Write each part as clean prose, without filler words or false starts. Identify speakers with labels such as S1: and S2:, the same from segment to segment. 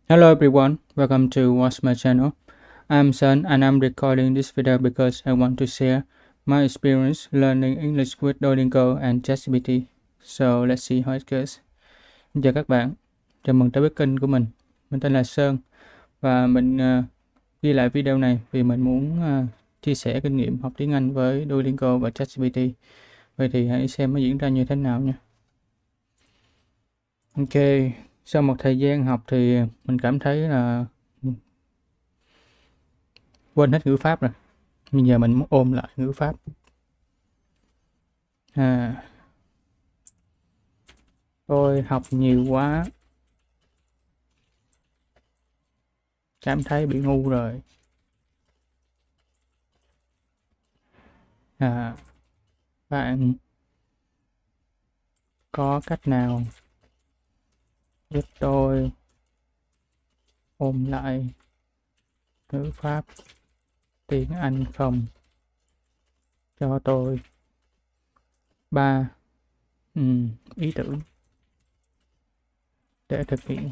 S1: Hello everyone, welcome to watch my channel. I'm Sun and I'm recording this video because I want to share my experience learning English with Duolingo and ChatGPT. So let's see how it goes. Chào các bạn, chào mừng tới với kênh của mình. Mình tên là Sơn và mình ghi lại video này vì mình muốn chia sẻ kinh nghiệm học tiếng Anh với Duolingo và ChatGPT. Vậy thì hãy xem nó diễn ra như thế nào nha. Ok, sau một thời gian học thì mình cảm thấy là quên hết ngữ pháp rồi. Bây giờ mình muốn ôn lại ngữ pháp. À, tôi học nhiều quá, cảm thấy bị ngu rồi. À, bạn có cách nào giúp tôi ôn lại ngữ pháp tiếng Anh không? Cho tôi 3 ý tưởng để thực hiện.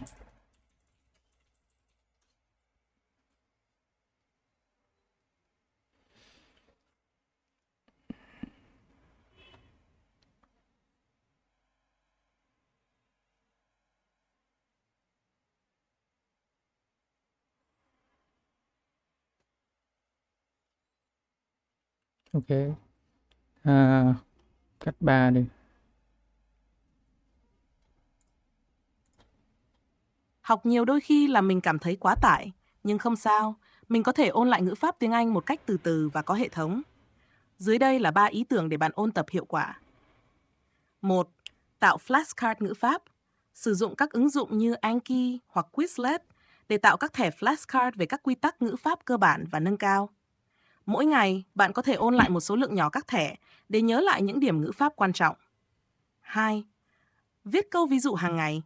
S1: Ok, à, cách 3 đi.
S2: Học nhiều đôi khi làm mình cảm thấy quá tải, nhưng không sao, mình có thể ôn lại ngữ pháp tiếng Anh một cách từ từ và có hệ thống. Dưới đây là 3 ý tưởng để bạn ôn tập hiệu quả. 1. Tạo flashcard ngữ pháp. Sử dụng các ứng dụng như Anki hoặc Quizlet để tạo các thẻ flashcard về các quy tắc ngữ pháp cơ bản và nâng cao. Mỗi ngày, bạn có thể ôn lại một số lượng nhỏ các thẻ để nhớ lại những điểm ngữ pháp quan trọng. 2. Viết câu ví dụ hàng ngày.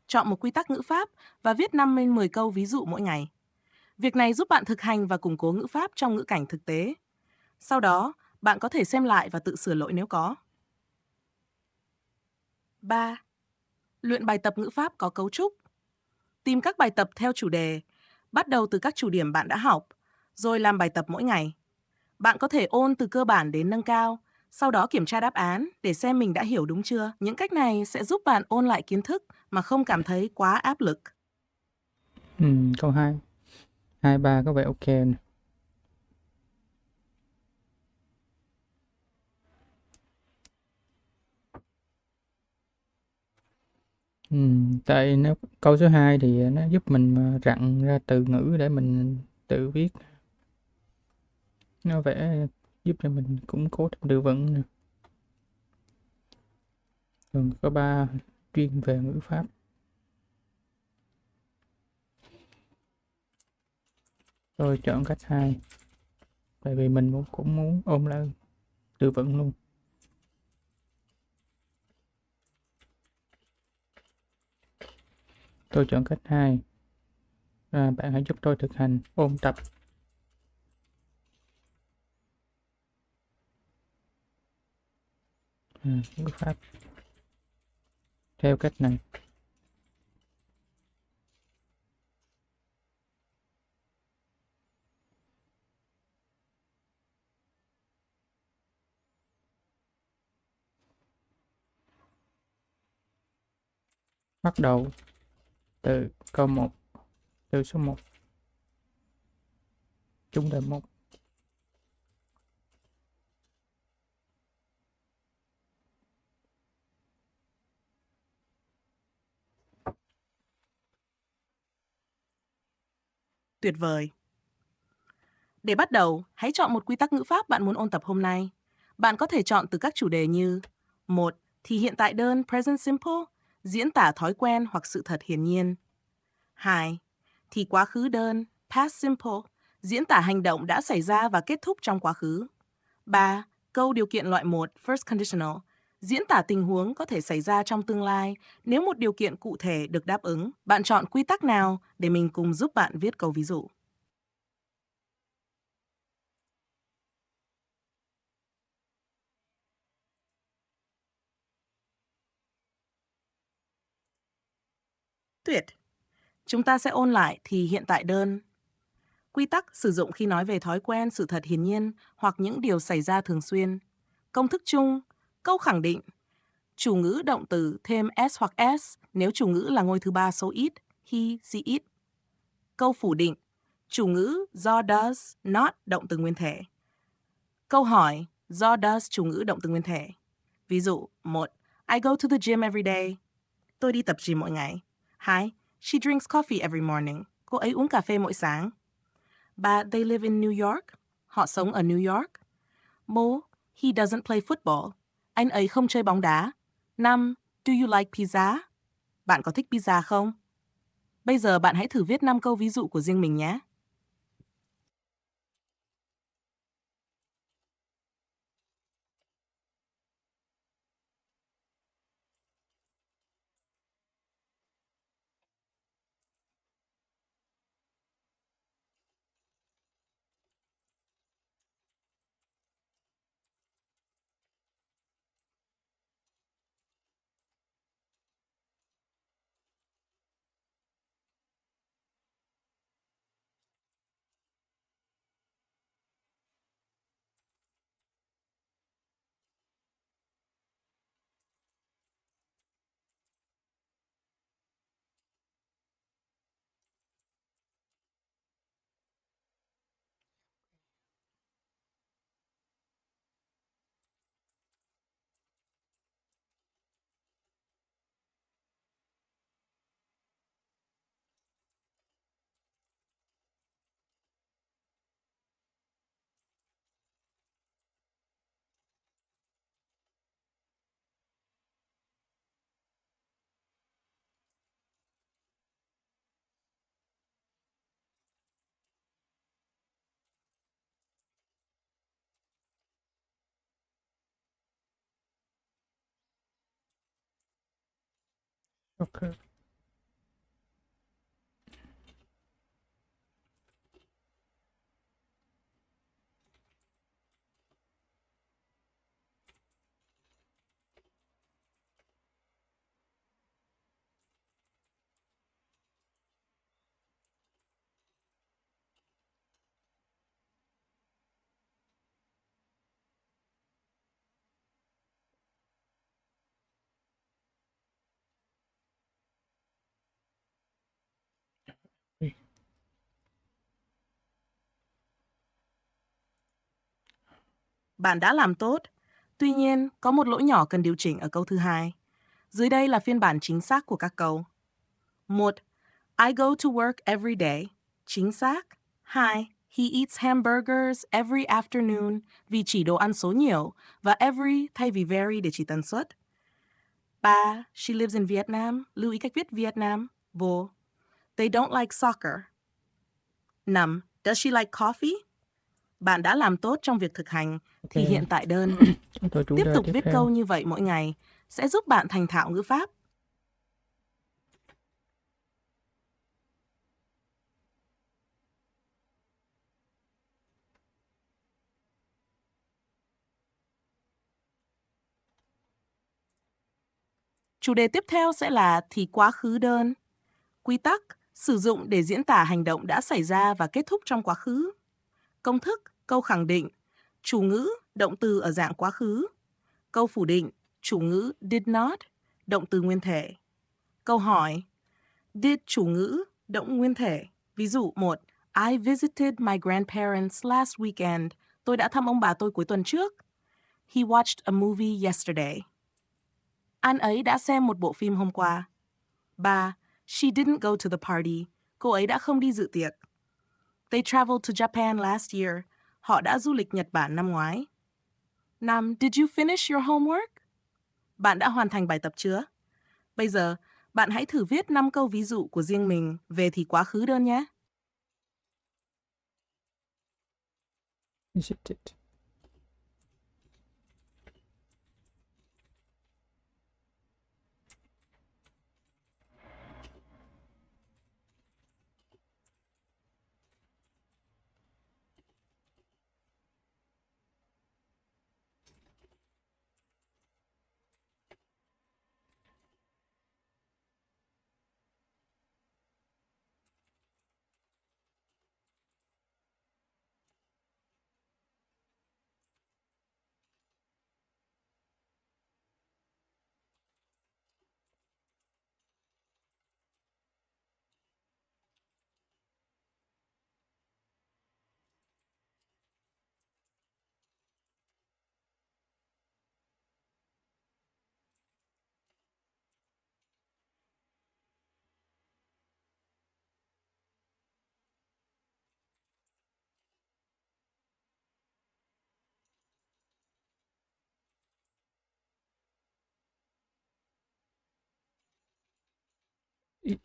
S2: Chọn một quy tắc ngữ pháp và viết 5 đến 10 câu ví dụ mỗi ngày. Việc này giúp bạn thực hành và củng cố ngữ pháp trong ngữ cảnh thực tế. Sau đó, bạn có thể xem lại và tự sửa lỗi nếu có. 3. Luyện bài tập ngữ pháp có cấu trúc. Tìm các bài tập theo chủ đề, bắt đầu từ các chủ điểm bạn đã học, rồi làm bài tập mỗi ngày. Bạn có thể ôn từ cơ bản đến nâng cao, sau đó kiểm tra đáp án để xem mình đã hiểu đúng chưa. Những cách này sẽ giúp bạn ôn lại kiến thức mà không cảm thấy quá áp lực.
S1: Câu 2, 2, 3 có vẻ ok nè. Tại nếu câu số 2 thì nó giúp mình rặn ra từ ngữ để mình tự viết. Nó vẽ giúp cho mình củng cố thêm từ vựng nè. Còn có 3 chuyên về ngữ pháp. Tôi chọn cách 2. Tại vì mình cũng muốn ôn lại từ vựng luôn. Tôi chọn cách 2. Bạn hãy giúp tôi thực hành ôn tập. Ngữ pháp theo cách này. Bắt đầu từ câu 1, từ số 1. Chúng đề 1.
S2: Tuyệt vời! Để bắt đầu, hãy chọn một quy tắc ngữ pháp bạn muốn ôn tập hôm nay. Bạn có thể chọn từ các chủ đề như: 1. Thì hiện tại đơn present simple, diễn tả thói quen hoặc sự thật hiển nhiên. 2. Thì quá khứ đơn past simple, diễn tả hành động đã xảy ra và kết thúc trong quá khứ. 3. Câu điều kiện loại 1 first conditional, diễn tả tình huống có thể xảy ra trong tương lai nếu một điều kiện cụ thể được đáp ứng. Bạn chọn quy tắc nào để mình cùng giúp bạn viết câu ví dụ. Tuyệt! Chúng ta sẽ ôn lại thì hiện tại đơn. Quy tắc sử dụng khi nói về thói quen, sự thật hiển nhiên hoặc những điều xảy ra thường xuyên. Công thức chung, câu khẳng định. Chủ ngữ động từ thêm s hoặc s nếu chủ ngữ là ngôi thứ ba số ít, he, she, it. Câu phủ định. Chủ ngữ do does, not động từ nguyên thể. Câu hỏi do does chủ ngữ động từ nguyên thể. Ví dụ 1. I go to the gym every day. Tôi đi tập gym mỗi ngày. 2. She drinks coffee every morning. Cô ấy uống cà phê mỗi sáng. 3. They live in New York. Họ sống ở New York. 4. He doesn't play football. Anh ấy không chơi bóng đá. 5. Do you like pizza? Bạn có thích pizza không? Bây giờ bạn hãy thử viết 5 câu ví dụ của riêng mình nhé.
S1: Okay.
S2: Bạn đã làm tốt. Tuy nhiên, có một lỗi nhỏ cần điều chỉnh ở câu thứ hai. Dưới đây là phiên bản chính xác của các câu. 1. I go to work every day. Chính xác. 2. He eats hamburgers every afternoon vì chỉ đồ ăn số nhiều và every thay vì very để chỉ tần suất. 3. She lives in Vietnam. Lưu ý cách viết Vietnam. Vô. They don't like soccer. 5. Does she like coffee? Bạn đã làm tốt trong việc thực hành thì
S1: Ok.
S2: hiện tại đơn.
S1: Tôi chủ
S2: Tiếp
S1: đề
S2: tục
S1: tiếp
S2: viết
S1: theo.
S2: câu như vậy mỗi ngày sẽ giúp bạn thành thạo ngữ pháp. Chủ đề tiếp theo sẽ là thì quá khứ đơn. Quy tắc sử dụng để diễn tả hành động đã xảy ra và kết thúc trong quá khứ. Công thức, câu khẳng định, chủ ngữ, động từ ở dạng quá khứ. Câu phủ định, chủ ngữ did not, động từ nguyên thể. Câu hỏi, did chủ ngữ, động nguyên thể. Ví dụ 1. I visited my grandparents last weekend. Tôi đã thăm ông bà tôi cuối tuần trước. He watched a movie yesterday. Anh ấy đã xem một bộ phim hôm qua. 3. She didn't go to the party. Cô ấy đã không đi dự tiệc. They traveled to Japan last year. Họ đã du lịch Nhật Bản năm ngoái. 5. Did you finish your homework? Bạn đã hoàn thành bài tập chưa? Bây giờ, bạn hãy thử viết 5 câu ví dụ của riêng mình về thì quá khứ đơn nhé.
S1: Visited. It,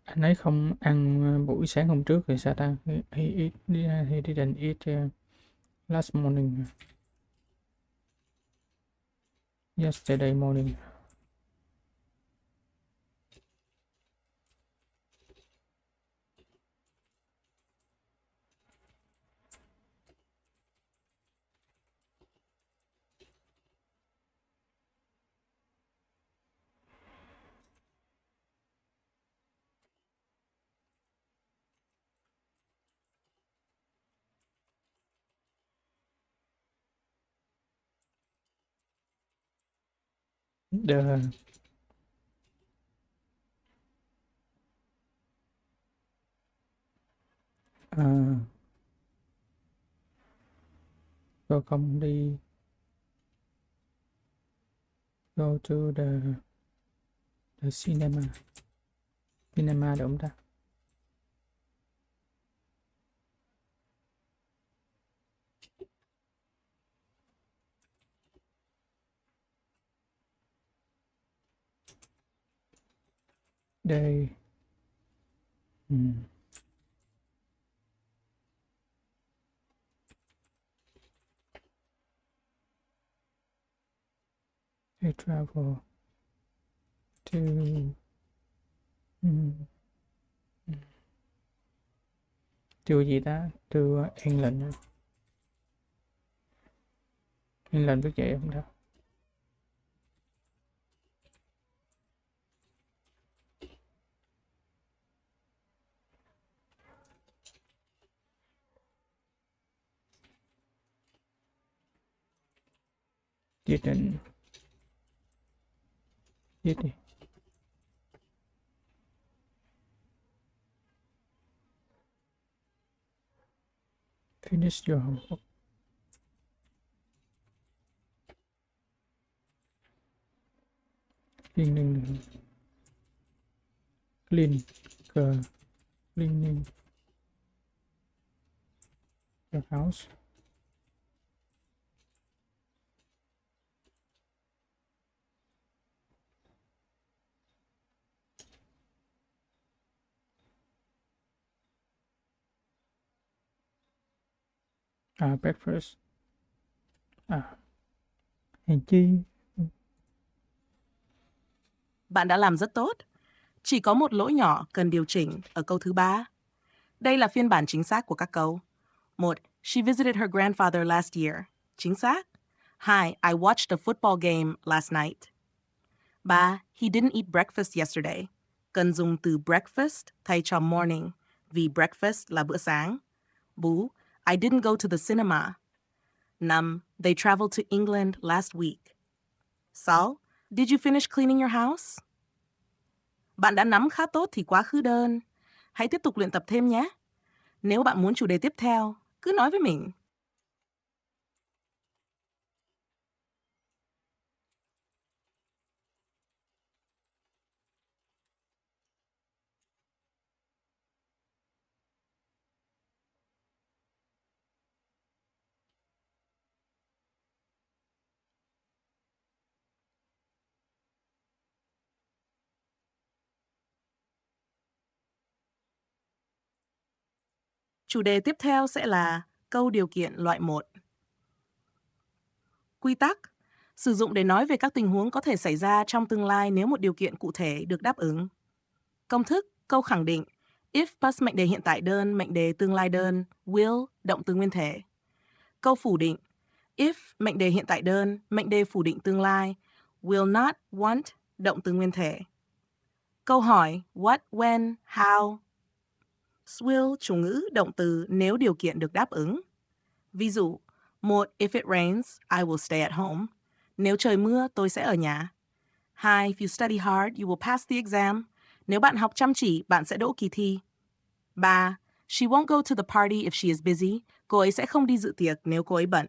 S1: anh ấy không ăn buổi sáng hôm trước thì sao ta? He didn't eat last morning. Yesterday morning. The tôi không đi go to the cinema. Cinema đúng không ta? They they travel to to gì ta? To England. England biết vậy không ta? Didn't did he? Finish your homework. Cleaning cleaning the house. Breakfast. Hèn chi.
S2: Bạn đã làm rất tốt. Chỉ có một lỗi nhỏ cần điều chỉnh ở câu thứ 3. Đây là phiên bản chính xác của các câu. 1. She visited her grandfather last year. Chính xác. 2. I watched a football game last night. 3. He didn't eat breakfast yesterday. Cần dùng từ breakfast thay cho morning vì breakfast là bữa sáng. 4. I didn't go to the cinema. 5. They traveled to England last week. 6. Did you finish cleaning your house? Bạn đã nắm khá tốt thì quá khứ đơn. Hãy tiếp tục luyện tập thêm nhé. Nếu bạn muốn chủ đề tiếp theo, cứ nói với mình. Chủ đề tiếp theo sẽ là câu điều kiện loại 1. Quy tắc. Sử dụng để nói về các tình huống có thể xảy ra trong tương lai nếu một điều kiện cụ thể được đáp ứng. Công thức, câu khẳng định. If plus mệnh đề hiện tại đơn, mệnh đề tương lai đơn, will, động từ nguyên thể. Câu phủ định. If, mệnh đề hiện tại đơn, mệnh đề phủ định tương lai, will not, want, động từ nguyên thể. Câu hỏi, what, when, how. Will, chủ ngữ, động từ nếu điều kiện được đáp ứng. Ví dụ, 1. If it rains, I will stay at home. Nếu trời mưa, tôi sẽ ở nhà. 2. If you study hard, you will pass the exam. Nếu bạn học chăm chỉ, bạn sẽ đỗ kỳ thi. 3. She won't go to the party if she is busy. Cô ấy sẽ không đi dự tiệc nếu cô ấy bận.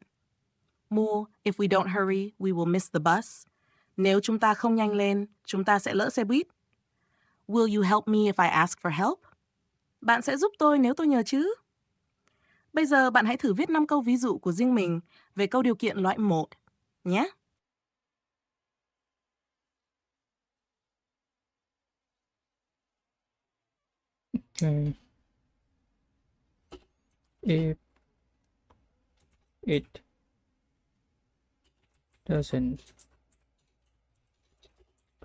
S2: Mua, if we don't hurry, we will miss the bus. Nếu chúng ta không nhanh lên, chúng ta sẽ lỡ xe buýt. Will you help me if I ask for help? Bạn sẽ giúp tôi nếu tôi nhờ chứ? Bây giờ bạn hãy thử viết 5 câu ví dụ của riêng mình về câu điều kiện loại 1 nhé.
S1: Okay. If it doesn't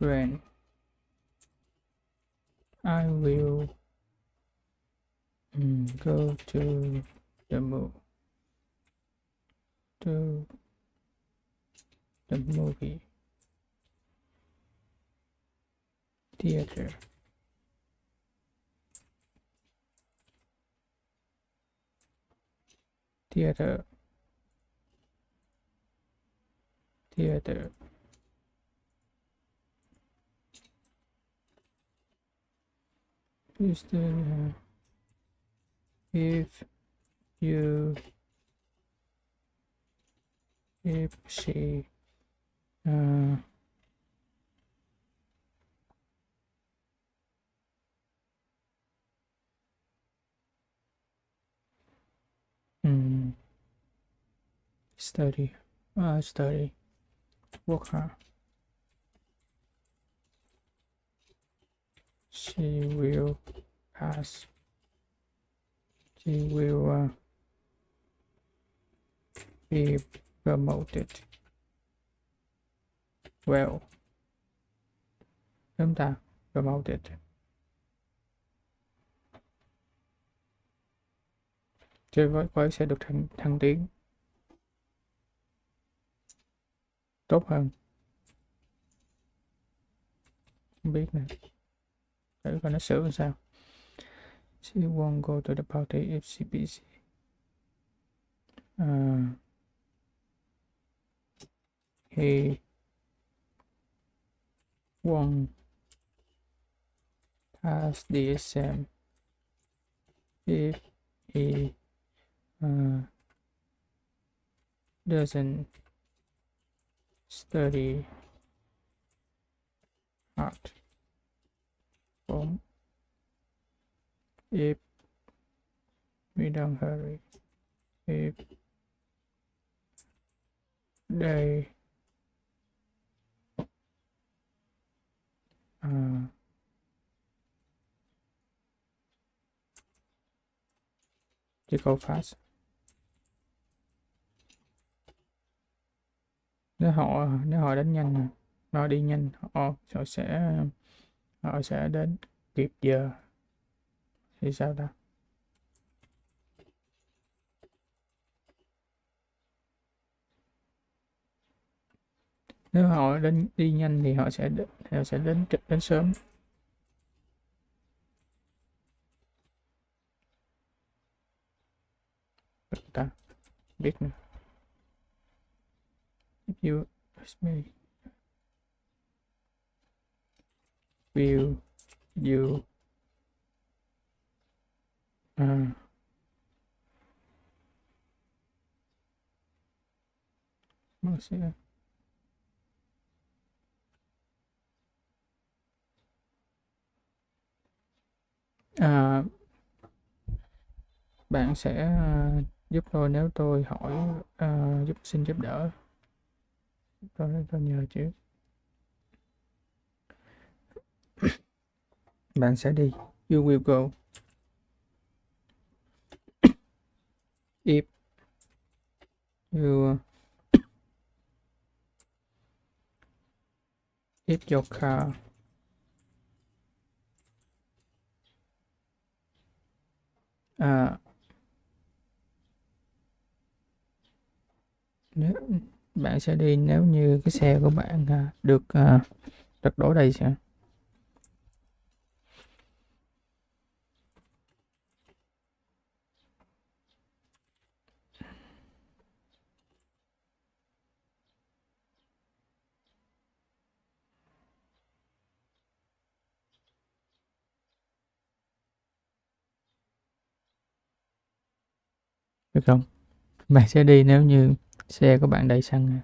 S1: rain, I will go to the to the movie theater. Theater. Theater. Is the if you if she uh, mm, study study work hard, she will pass. She will be promoted. Well, chúng ta promoted. Chơi với sẽ được thăng tiến tốt hơn. Không biết nè, thử coi nó sửa làm sao. She won't go to the party if she busy. He won't pass the exam if he doesn't study hard. If we don't hurry, if they to go fast. Nếu họ đánh nhanh, họ đi nhanh, họ sẽ đến kịp giờ thì sao ta? Nếu họ đi nhanh thì họ sẽ đến sớm. Ta biết nữa. If you ask me, will you sẽ bạn sẽ giúp tôi nếu tôi hỏi xin giúp đỡ. Tôi nhờ chứ. Bạn sẽ đi. You will go. If you if your car nếu bạn sẽ đi nếu như cái xe của bạn được đổ đầy sẽ được không? Bạn sẽ đi nếu như xe của bạn đầy xăng.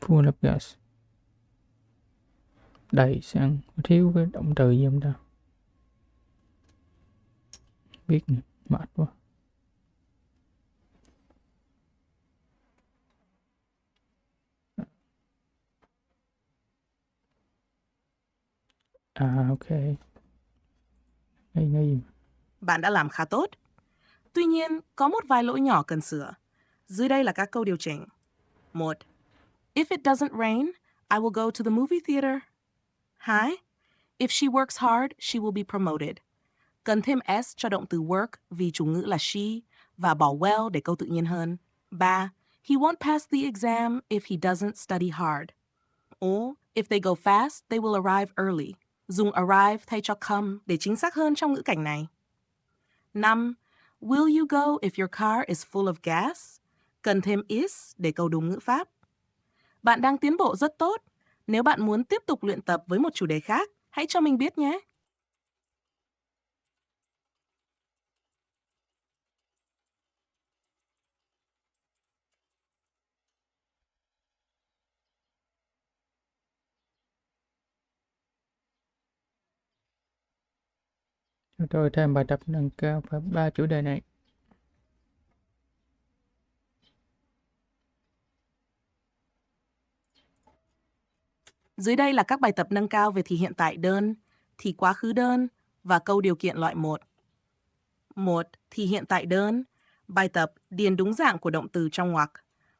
S1: Full of gas. Đẩy sang thiếu cái động từ gì không ta? Biết nhỉ, mệt quá. À ok, ngay
S2: Bạn đã làm khá tốt. Tuy nhiên, có một vài lỗi nhỏ cần sửa. Dưới đây là các câu điều chỉnh. 1. If it doesn't rain, I will go to the movie theater. 2. If she works hard, she will be promoted. Cần thêm s cho động từ work vì chủ ngữ là she và bỏ well để câu tự nhiên hơn. 3. He won't pass the exam if he doesn't study hard. Or if they go fast, they will arrive early. Dùng arrive thay cho come để chính xác hơn trong ngữ cảnh này. 5. Will you go if your car is full of gas? Cần thêm is để câu đúng ngữ pháp. Bạn đang tiến bộ rất tốt. Nếu bạn muốn tiếp tục luyện tập với một chủ đề khác, hãy cho mình biết nhé.
S1: cho tôi thêm bài tập nâng cao và 3 chủ đề này.
S2: Dưới đây là các bài tập nâng cao về thì hiện tại đơn, thì quá khứ đơn và câu điều kiện loại 1. 1. Thì hiện tại đơn. Bài tập điền đúng dạng của động từ trong ngoặc.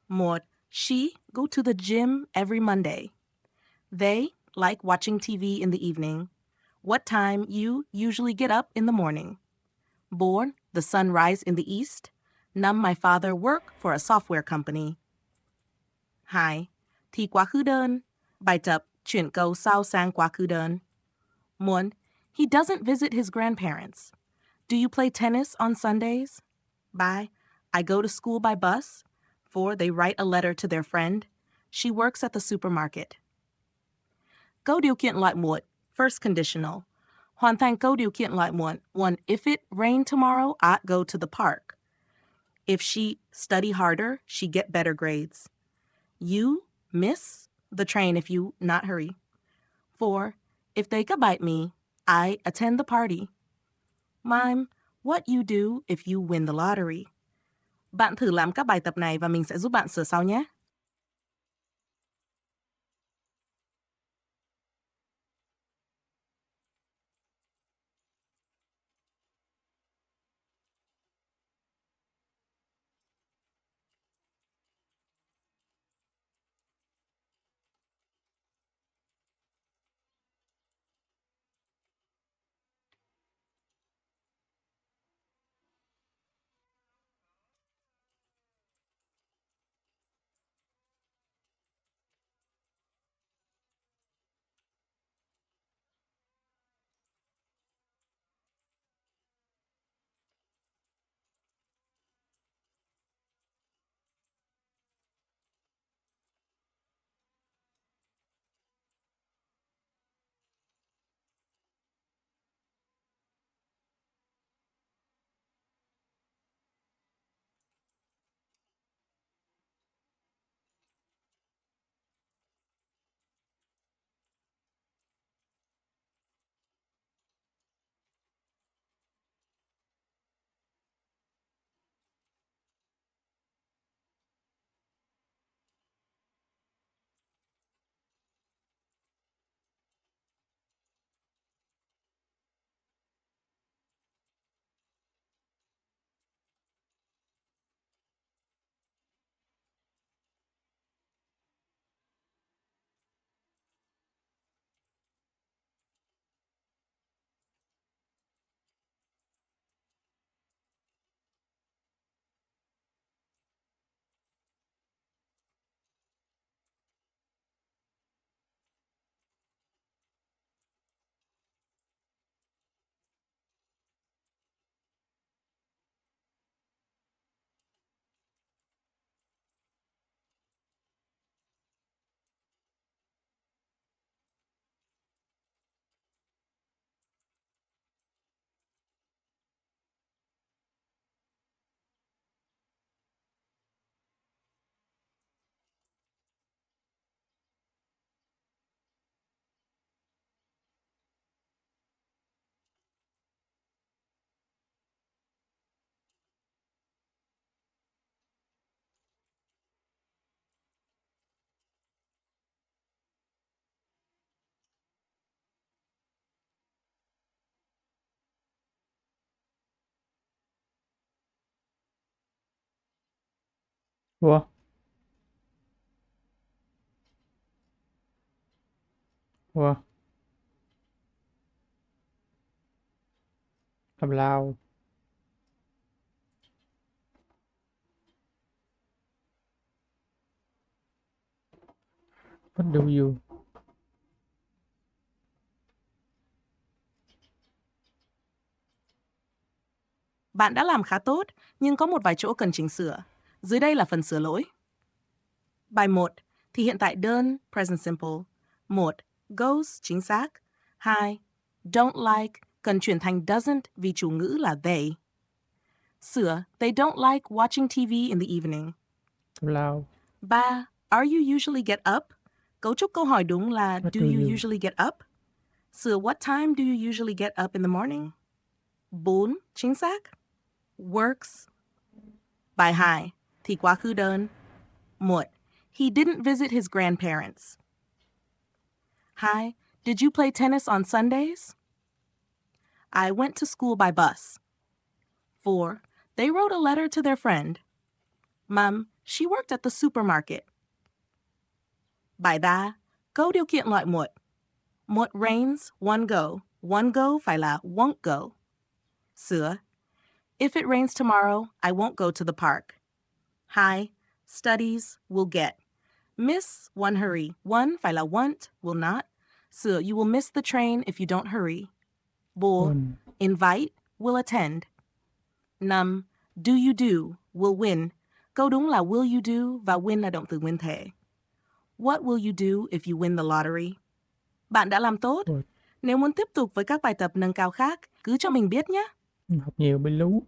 S2: 1. She go to the gym every Monday. They like watching TV in the evening. What time you usually get up in the morning? Born, the sun rise in the east. Năm my father work for a software company. 2. Thì quá khứ đơn. Bài tập chuyển câu sau sang quá khứ đơn. 1. He doesn't visit his grandparents. Do you play tennis on Sundays? 3. I go to school by bus. 4. They write a letter to their friend. She works at the supermarket. Câu điều kiện loại 1. First conditional. Hoàn thành câu điều kiện loại 1. 1. If it rained tomorrow, I'd go to the park. If she study harder, she get better grades. You miss the train if you not hurry. 4. If they could bite me, I attend the party. Mime, what you do if you win the lottery. Bạn thử làm các bài tập này và mình sẽ giúp bạn sửa sau nhé.
S1: Ủa, ủa, tào lao. What do you?
S2: Bạn đã làm khá tốt, nhưng có một vài chỗ cần chỉnh sửa. Dưới đây là phần sửa lỗi. Bài 1 thì hiện tại đơn present simple. 1. Goes chính xác. 2. Don't like cần chuyển thành doesn't vì chủ ngữ là they. Sửa they don't like watching TV in the evening.
S1: Tào lao.
S2: 3. Are you usually get up? Cấu trúc câu hỏi đúng là
S1: What
S2: do
S1: do
S2: you
S1: you?
S2: usually get up? Sửa what time do you usually get up in the morning? 4. Chính xác. Works. Bài 2 thì quá khứ đơn. 1. He didn't visit his grandparents. 2. Did you play tennis on Sundays? I went to school by bus. 4. They wrote a letter to their friend. Mom, she worked at the supermarket. Bài 3. Câu điều kiện loại 1. 1 rains, 1 go. 1 go phải là won't go. Sửa. If it rains tomorrow, I won't go to the park. 2. Studies will get. Miss, 1 hurry. 1 phải là won't, will not. Sửa you will miss the train if you don't hurry. 4.
S1: One.
S2: Invite, will attend. 5. Do you do, will win. Câu đúng là will you do và win là động từ nguyên thể. What will you do if you win the lottery? Bạn đã làm tốt.
S1: Ủa,
S2: Nếu muốn tiếp tục với các bài tập nâng cao khác, cứ cho mình biết nhé.
S1: học nhiều bị lú.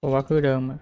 S1: Quá khứ đơn mà.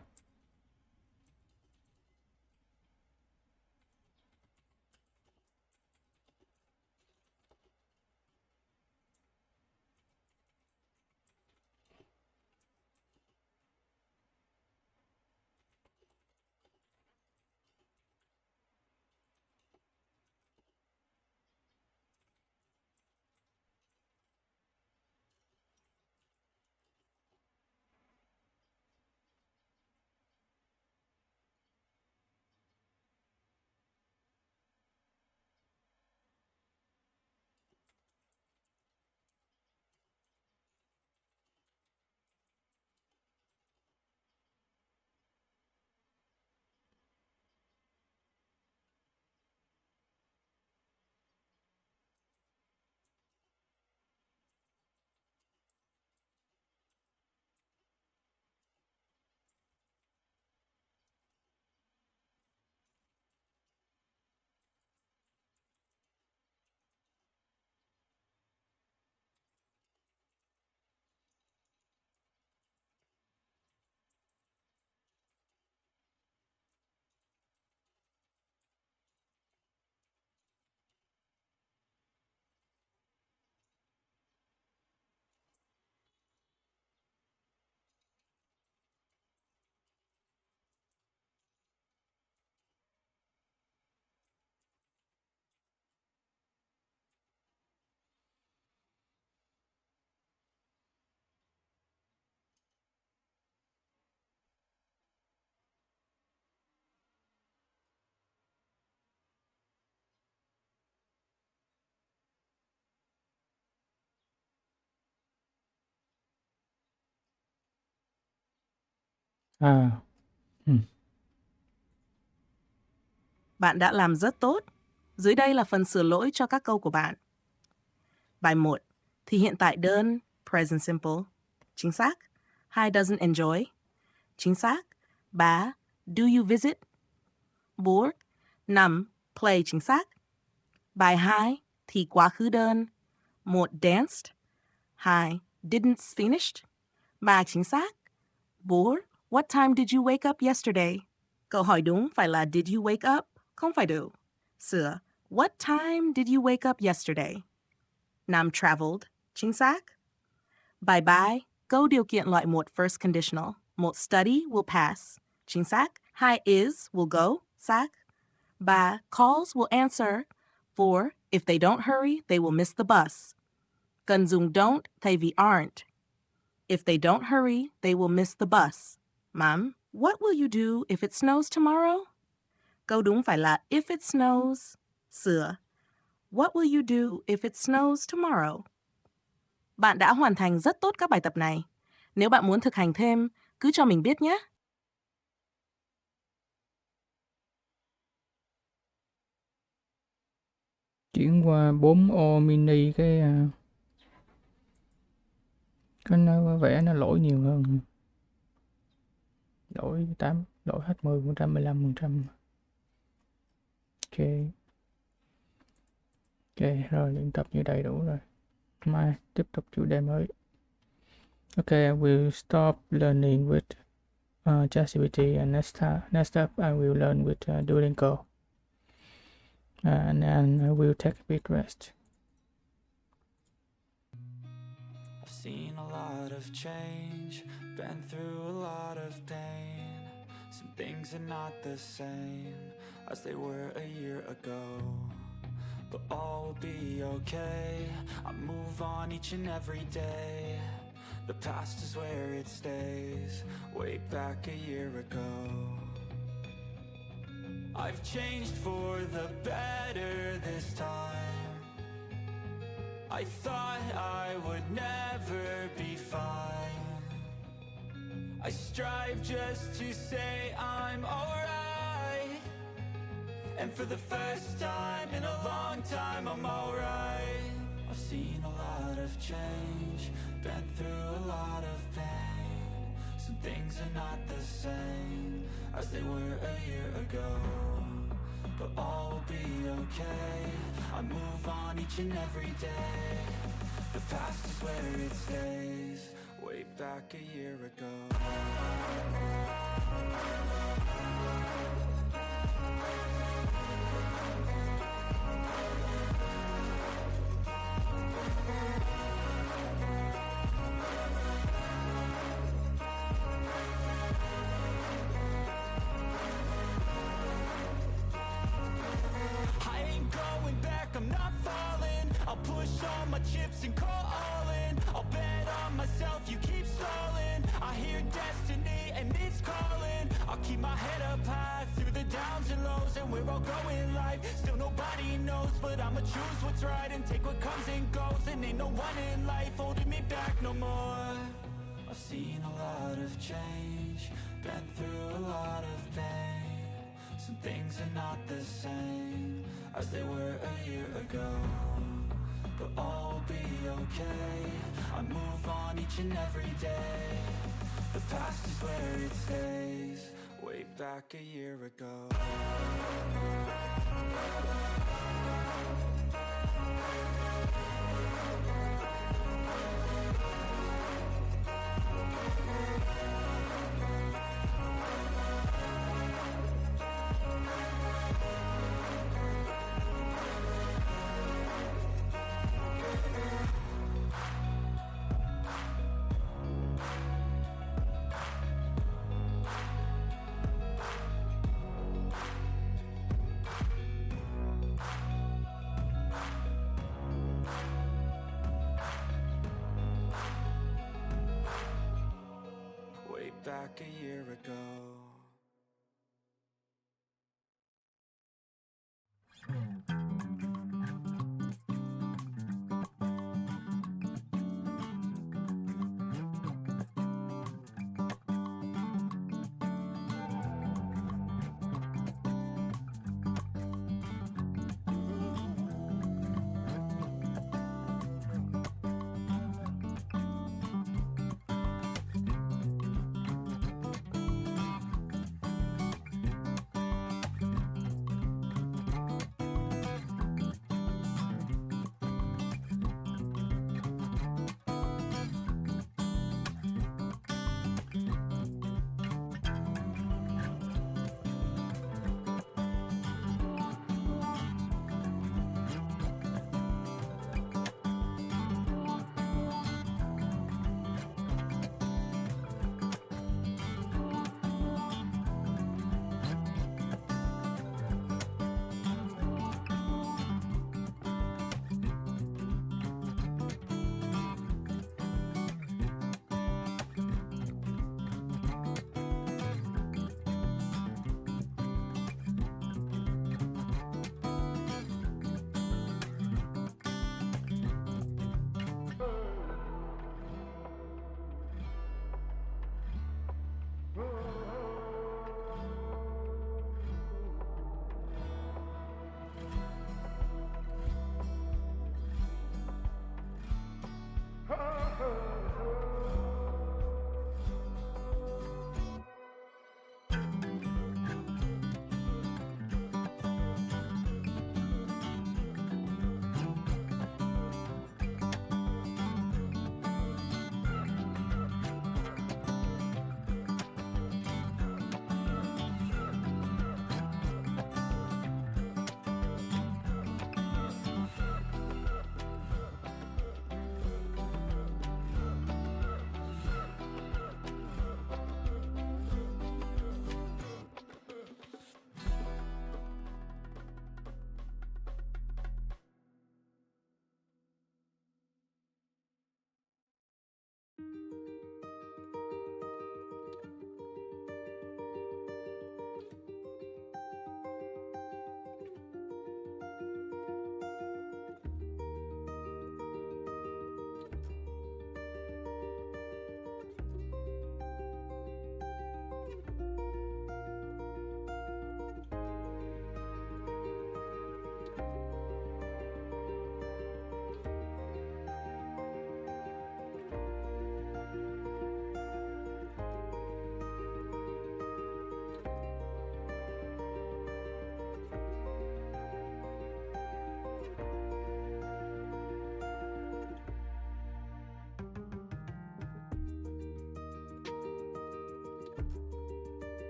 S1: À,
S2: Bạn đã làm rất tốt. Dưới đây là phần sửa lỗi cho các câu của bạn. Bài 1. Thì hiện tại đơn present simple. Chính xác. 2. Doesn't enjoy. Chính xác. 3. Do you visit? 4. 5. Play chính xác. Bài 2. Thì quá khứ đơn. 1. Danced. 2. Didn't finished. 3. Chính xác. 4. What time did you wake up yesterday? Câu hỏi đúng phải là did you wake up, không phải do. Sửa what time did you wake up yesterday? 5. Traveled. Chính xác. Bài 3. Câu điều kiện loại 1 first conditional. 1. Study will pass. Chính xác. 2. Is will go. Xác. 3. Calls will answer. 4. If they don't hurry, they will miss the bus. Cần dùng don't thay vì aren't. If they don't hurry, they will miss the bus. Mom, what will you do if it snows tomorrow? Câu đúng phải là if it snows. Sửa what will you do if it snows tomorrow? Bạn đã hoàn thành rất tốt các bài tập này. Nếu bạn muốn thực hành thêm, cứ cho mình biết nhé.
S1: chuyển qua 4 ô mini cái nó vẽ nó lỗi nhiều hơn. Lỗi hết 10%, 15%. Ok. Ok, rồi luyện tập như đầy đủ rồi. Mai tiếp tục chủ đề mới. Okay, I will stop learning with ChatGPT, and next up I will learn with Duolingo. And then I will take a big rest.
S3: I've seen a lot of change, been through a lot of pain. Some things are not the same as they were a year ago, but all will be okay. I move on each and every day. The past is where it stays, way back a year ago. I've changed for the better this time. I thought I would never be fine. I strive just to say I'm alright, and for the first time in a long time I'm alright. I've seen a lot of change, been through a lot of pain. Some things are not the same as they were a year ago, but all will be okay. I move on each and every day. The past is where it stays, way back a year ago. I ain't going back, I'm not falling. I'll push all my chips and call all in. I'll bet on myself, you keep stalling. I hear destiny and it's calling. I'll keep my head up high through the downs and lows, and we're all going life. Still nobody knows, but I'ma choose what's right and take what comes and goes. And ain't no one in life holding me back no more. I've seen a lot of change, been through a lot of pain. Some things are not the same as they were a year ago, but all will be okay. I move on each and every day. The past is where it stays, way back a year ago. Way back a year ago.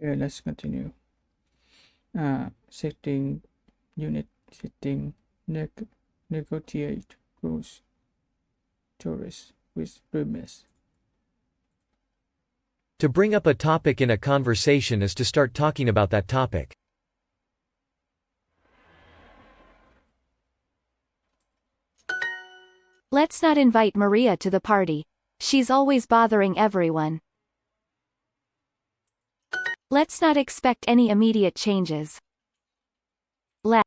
S1: Okay, let's continue. Setting unit setting negotiate rules tourists with premise.
S4: To bring up a topic in a conversation is to start talking about that topic.
S5: Let's not invite Maria to the party. She's always bothering everyone. Let's not expect any immediate changes.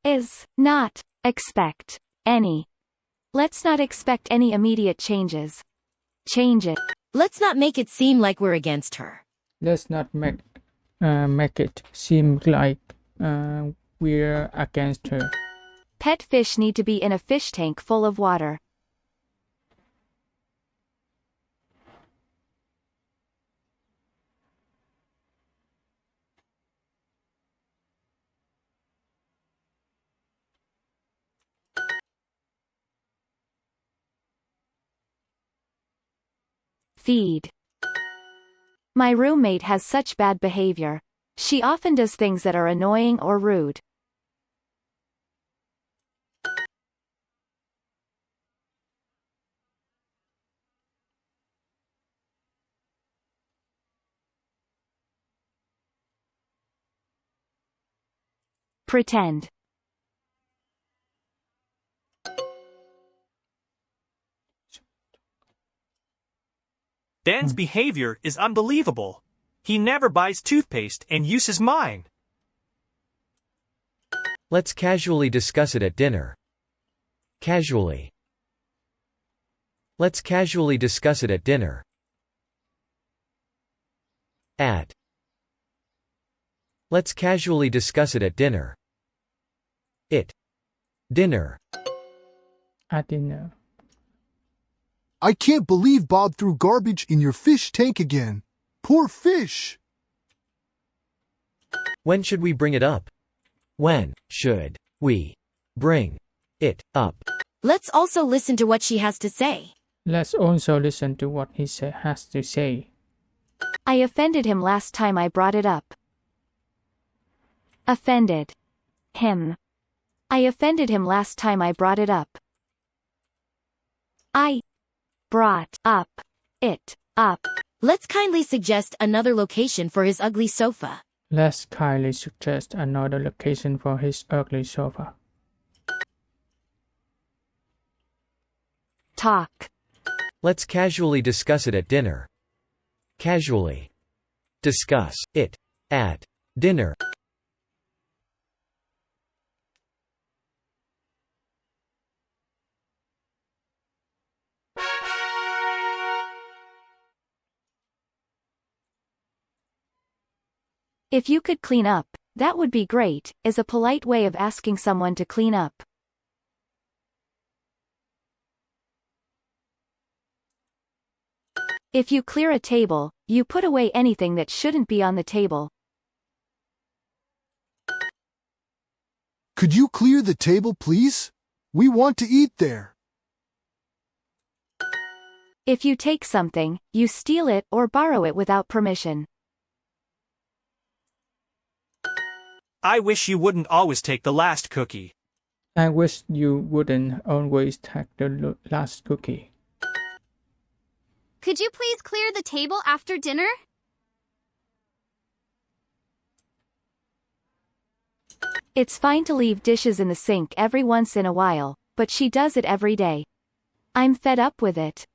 S5: Is not expect any. Let's not expect any immediate changes. Change it.
S6: Let's not make it seem like we're against her.
S1: Let's not make it seem like we're against her.
S5: Pet fish need to be in a fish tank full of water. Feed. My roommate has such bad behavior. She often does things that are annoying or rude. Pretend.
S7: Ben's behavior is unbelievable. He never buys toothpaste and uses mine.
S4: Let's casually discuss it at dinner. Casually. Let's casually discuss it at dinner. At. Let's casually discuss it at dinner. It. Dinner.
S1: At dinner.
S8: I can't believe Bob threw garbage in your fish tank again. Poor fish.
S4: When should we bring it up? When should we bring it up?
S6: Let's also listen to what she has to say.
S1: Let's also listen to what he has to say.
S5: I offended him last time I brought it up. Offended. Him. I offended him last time I brought it up. I brought up it up.
S6: Let's kindly suggest another location for his ugly sofa.
S1: Let's kindly suggest another location for his ugly sofa.
S5: Talk.
S4: Let's casually discuss it at dinner. Casually. Discuss it at dinner.
S5: If you could clean up, that would be great, is a polite way of asking someone to clean up. If you clear a table, you put away anything that shouldn't be on the table.
S8: Could you clear the table, please? We want to eat there.
S5: If you take something, you steal it or borrow it without permission.
S7: I wish you wouldn't always take the last cookie.
S1: I wish you wouldn't always take the last cookie.
S9: Could you please clear the table after dinner?
S5: It's fine to leave dishes in the sink every once in a while, but she does it every day. I'm fed up with it.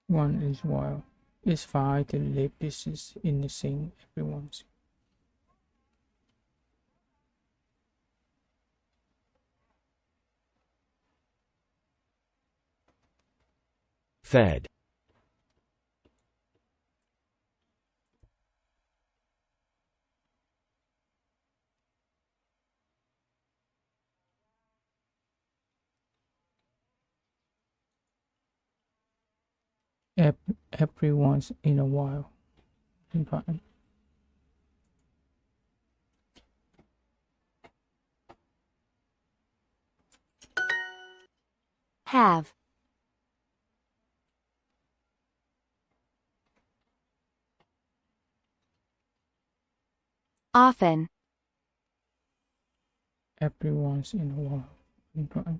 S1: One is wild. It's fine to leave dishes in the sink every once.
S4: Fed.
S1: Every once in a while. Fine.
S5: Have. Often.
S1: Every once in a while.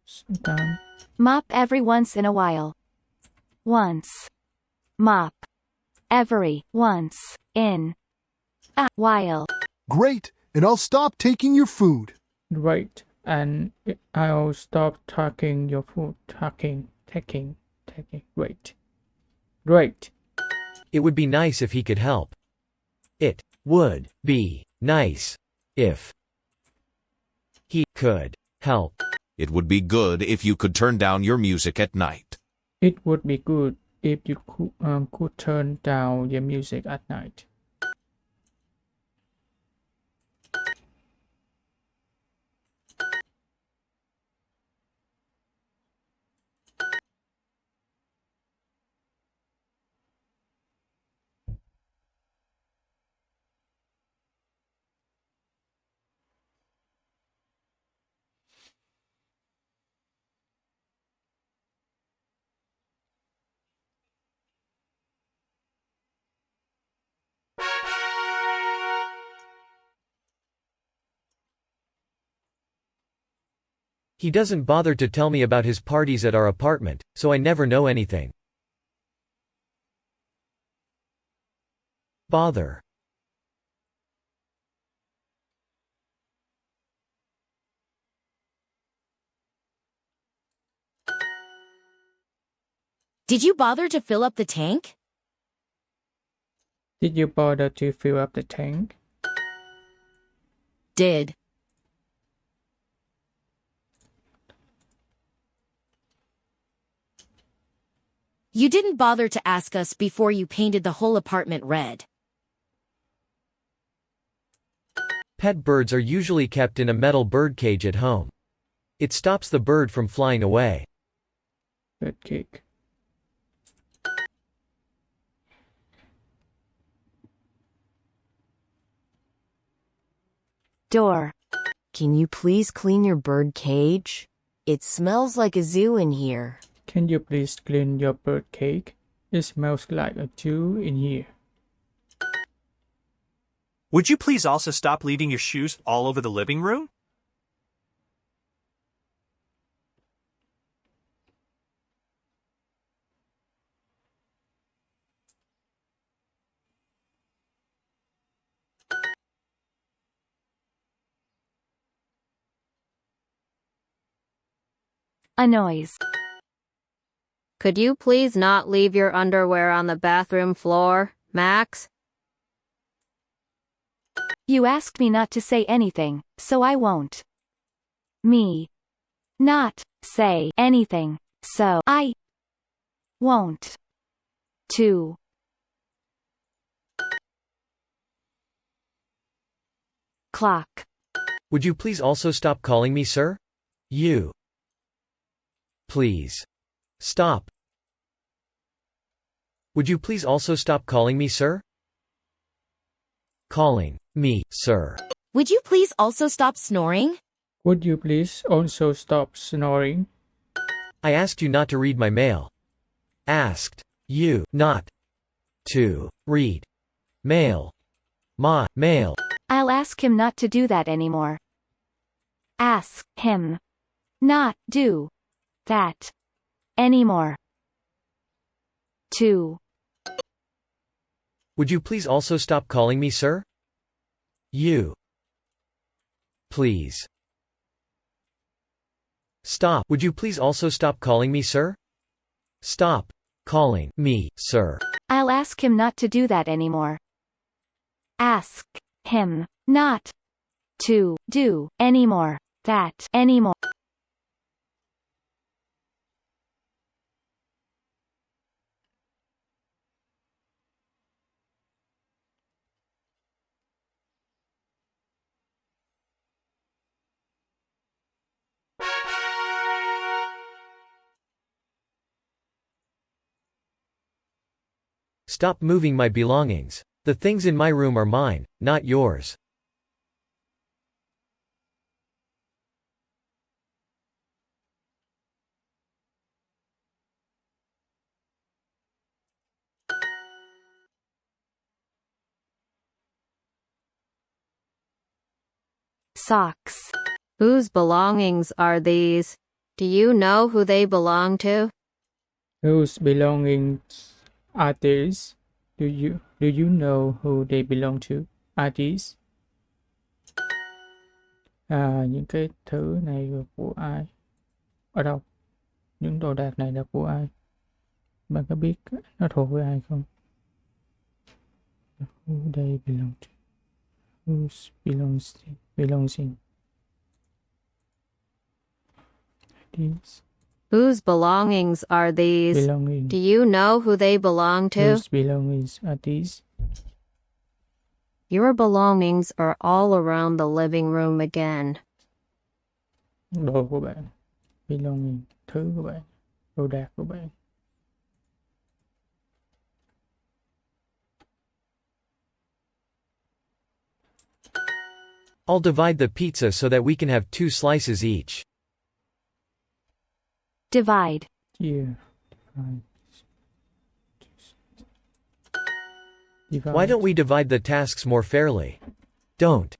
S1: Sometimes.
S5: Mop every once in a while. Once. Mop. Every once in a while.
S8: Great, and I'll stop taking your food.
S1: Right. And I'll stop taking your food. Taking. Wait. Great.
S4: It would be nice if he could help. It would be nice if he could help.
S10: It would be good if you could turn down your music at night.
S1: It would be good if you could turn down your music at night.
S4: He doesn't bother to tell me about his parties at our apartment, so I never know anything. Bother.
S6: Did you bother to fill up the tank?
S1: Did you bother to fill up the tank?
S6: Did. You didn't bother to ask us before you painted the whole apartment red.
S4: Pet birds are usually kept in a metal bird cage at home. It stops the bird from flying away.
S1: Bird cake.
S5: Door.
S11: Can you please clean your bird cage? It smells like a zoo in here.
S1: Can you please clean your bird cage? It smells like a Jew in here.
S7: Would you please also stop leaving your shoes all over the living room?
S5: A noise.
S12: Could you please not leave your underwear on the bathroom floor, Max?
S5: You asked me not to say anything, so I won't. Me. Not say anything, so I won't. To. Clock.
S4: Would you please also stop calling me sir? You. Please. Stop. Would you please also stop calling me sir? Calling me sir.
S6: Would you please also stop snoring?
S1: Would you please also stop snoring?
S4: I asked you not to read my mail. Asked you not to read mail. My mail.
S5: I'll ask him not to do that anymore. Ask him not do that anymore. To.
S4: Would you please also stop calling me sir? You. Please. Stop. Would you please also stop calling me sir? Stop calling me sir.
S5: I'll ask him not to do that anymore. Ask him not to do anymore that anymore.
S4: Stop moving my belongings. The things in my room are mine, not yours.
S5: Socks.
S12: Whose belongings are these? Do you know who they belong to?
S1: Whose belongings are these? Do you know who they belong to? Are these? Những cái thứ này là của ai? Ở đâu? Những đồ đạc này là của ai? Bạn có biết nó thuộc về ai không? Who they belong to? Whose belonging? These
S12: Whose belongings are these?
S1: belonging.
S12: Do you know who they belong to?
S1: Whose belongings are these?
S12: Your belongings are all around the living room again.
S1: Đồ của bạn. Belonging. Thứ của bạn. Đồ đạc của bạn.
S4: I'll divide the pizza so that we can have 2 slices each.
S5: Divide.
S1: Chia. Divide.
S4: Why don't we divide the tasks more fairly? Don't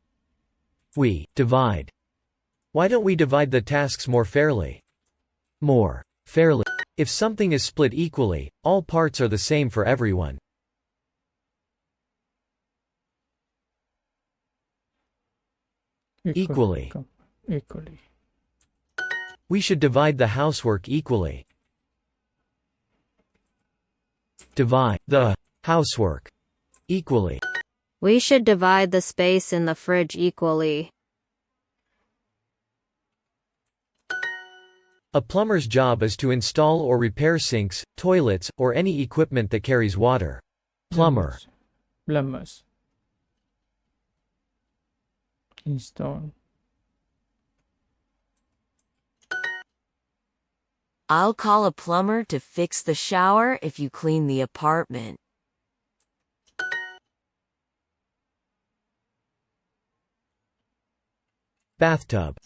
S4: we divide? Why don't we divide the tasks more fairly? More fairly. If something is split equally, all parts are the same for everyone. Equally.
S1: Equally.
S4: We should divide the housework equally. Divide the housework equally.
S12: We should divide the space in the fridge equally.
S4: A plumber's job is to install or repair sinks, toilets, or any equipment that carries water. Plumber.
S1: Plumbers. Install.
S11: I'll call a plumber to fix the shower if you clean the apartment.
S4: Bathtub.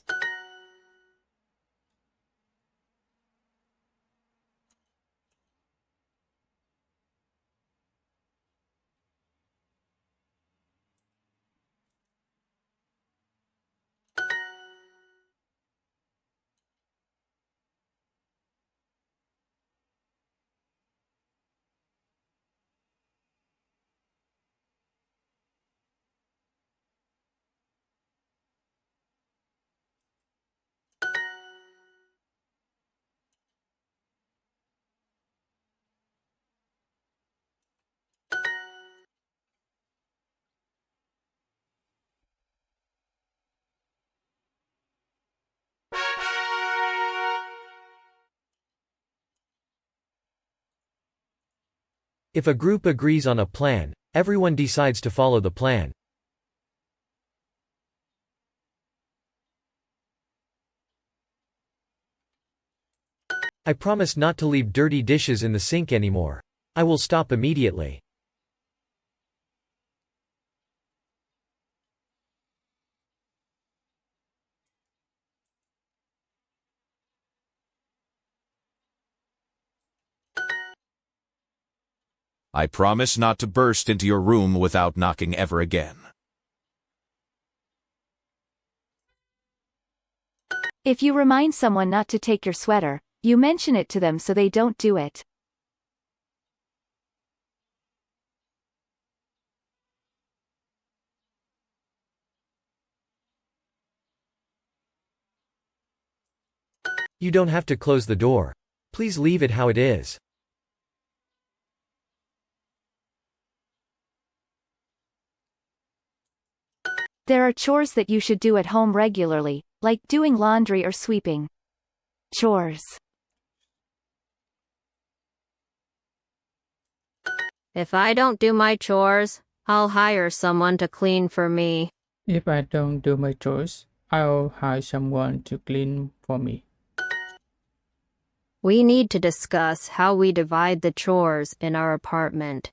S4: If a group agrees on a plan, everyone decides to follow the plan. I promise not to leave dirty dishes in the sink anymore. I will stop immediately.
S10: I promise not to burst into your room without knocking ever again.
S5: If you remind someone not to take your sweater, you mention it to them so they don't do it.
S4: You don't have to close the door. Please leave it how it is.
S5: There are chores that you should do at home regularly, like doing laundry or sweeping. Chores.
S12: If I don't do my chores, I'll hire someone to clean for me.
S1: If I don't do my chores, I'll hire someone to clean for me.
S12: We need to discuss how we divide the chores in our apartment.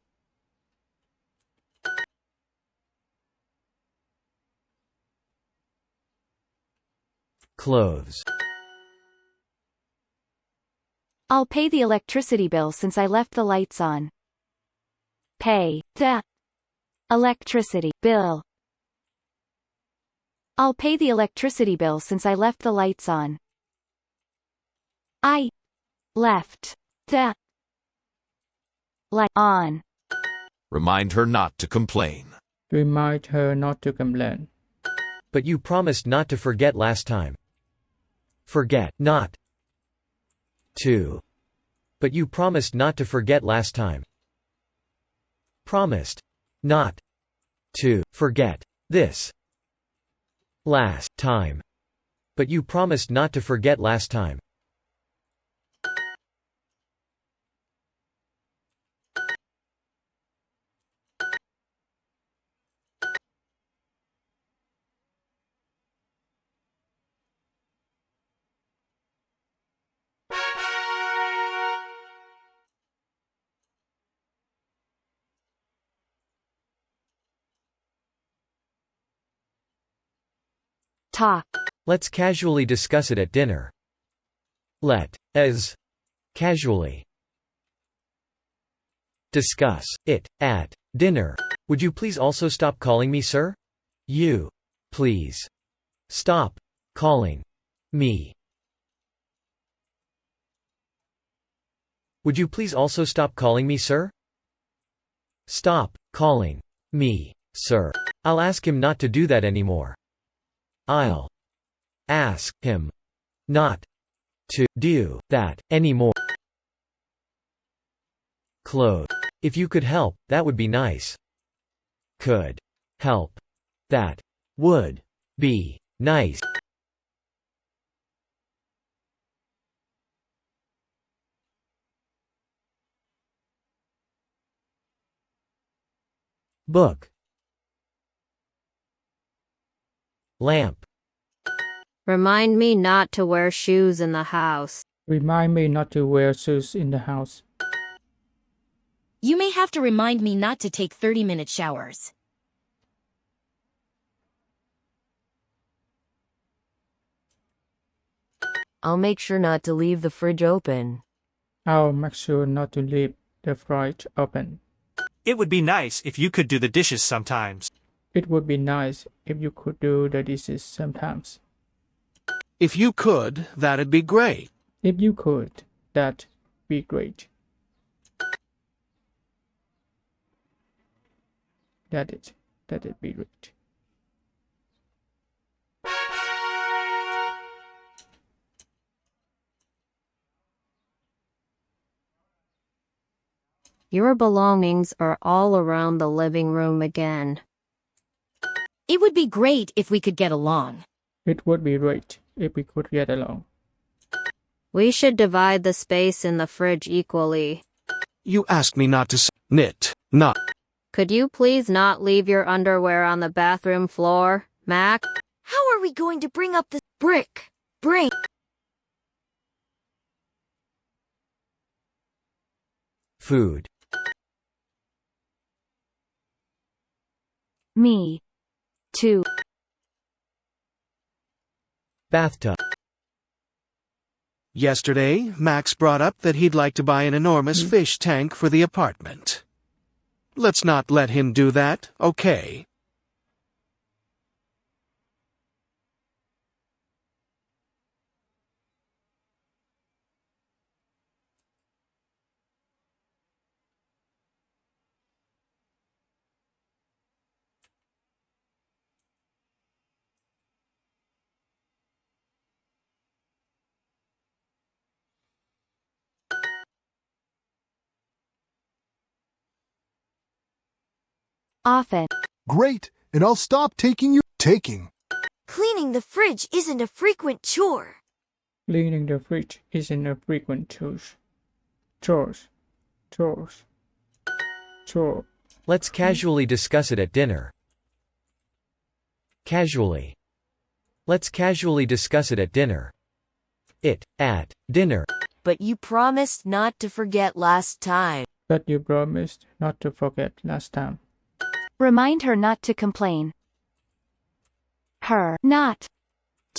S4: Clothes.
S5: I'll pay the electricity bill since I left the lights on. Pay the electricity bill. I'll pay the electricity bill since I left the lights on. I left the light on.
S10: Remind her not to complain.
S1: Remind her not to complain.
S4: But you promised not to forget last time. Forget, not to. But you promised not to forget last time. Promised not to forget this last time. But you promised not to forget last time.
S5: Talk.
S4: Let's casually discuss it at dinner. As casually discuss it at dinner. Would you please also stop calling me sir? You please stop calling me. Would you please also stop calling me sir? Stop calling me sir. I'll ask him not to do that anymore. I'll ask him not to do that anymore. Close. If you could help, that would be nice. Could help. That would be nice. Book. Lamp.
S12: Remind me not to wear shoes in the house.
S1: Remind me not to wear shoes in the house.
S6: You may have to remind me not to take 30-minute showers.
S11: I'll make sure not to leave the fridge open.
S1: I'll make sure not to leave the fridge open.
S7: It would be nice if you could do the dishes sometimes.
S1: It would be nice if you could do the dishes sometimes.
S13: If you could, that'd be great.
S1: If you could, that'd be great. That'd be great.
S12: Your belongings are all around the living room again.
S6: It would be great if we could get along.
S1: It would be great if we could get along.
S12: We should divide the space in the fridge equally.
S13: You asked me not to knit, not.
S12: Could you please not leave your underwear on the bathroom floor, Mac?
S6: How are we going to bring up this brick? Bring.
S4: Food.
S5: Me. Too.
S4: Bathtub.
S13: Yesterday, Max brought up that he'd like to buy an enormous fish tank for the apartment. Let's not let him do that, okay?
S5: Often.
S8: Great, and I'll stop taking your taking.
S6: Cleaning the fridge isn't a frequent chore.
S1: Cleaning the fridge isn't a frequent chore.
S4: Let's casually discuss it at dinner. Casually. Let's casually discuss it at dinner. It, at, dinner.
S11: But you promised not to forget last time.
S1: But you promised not to forget last time.
S5: Remind her not to complain. Her not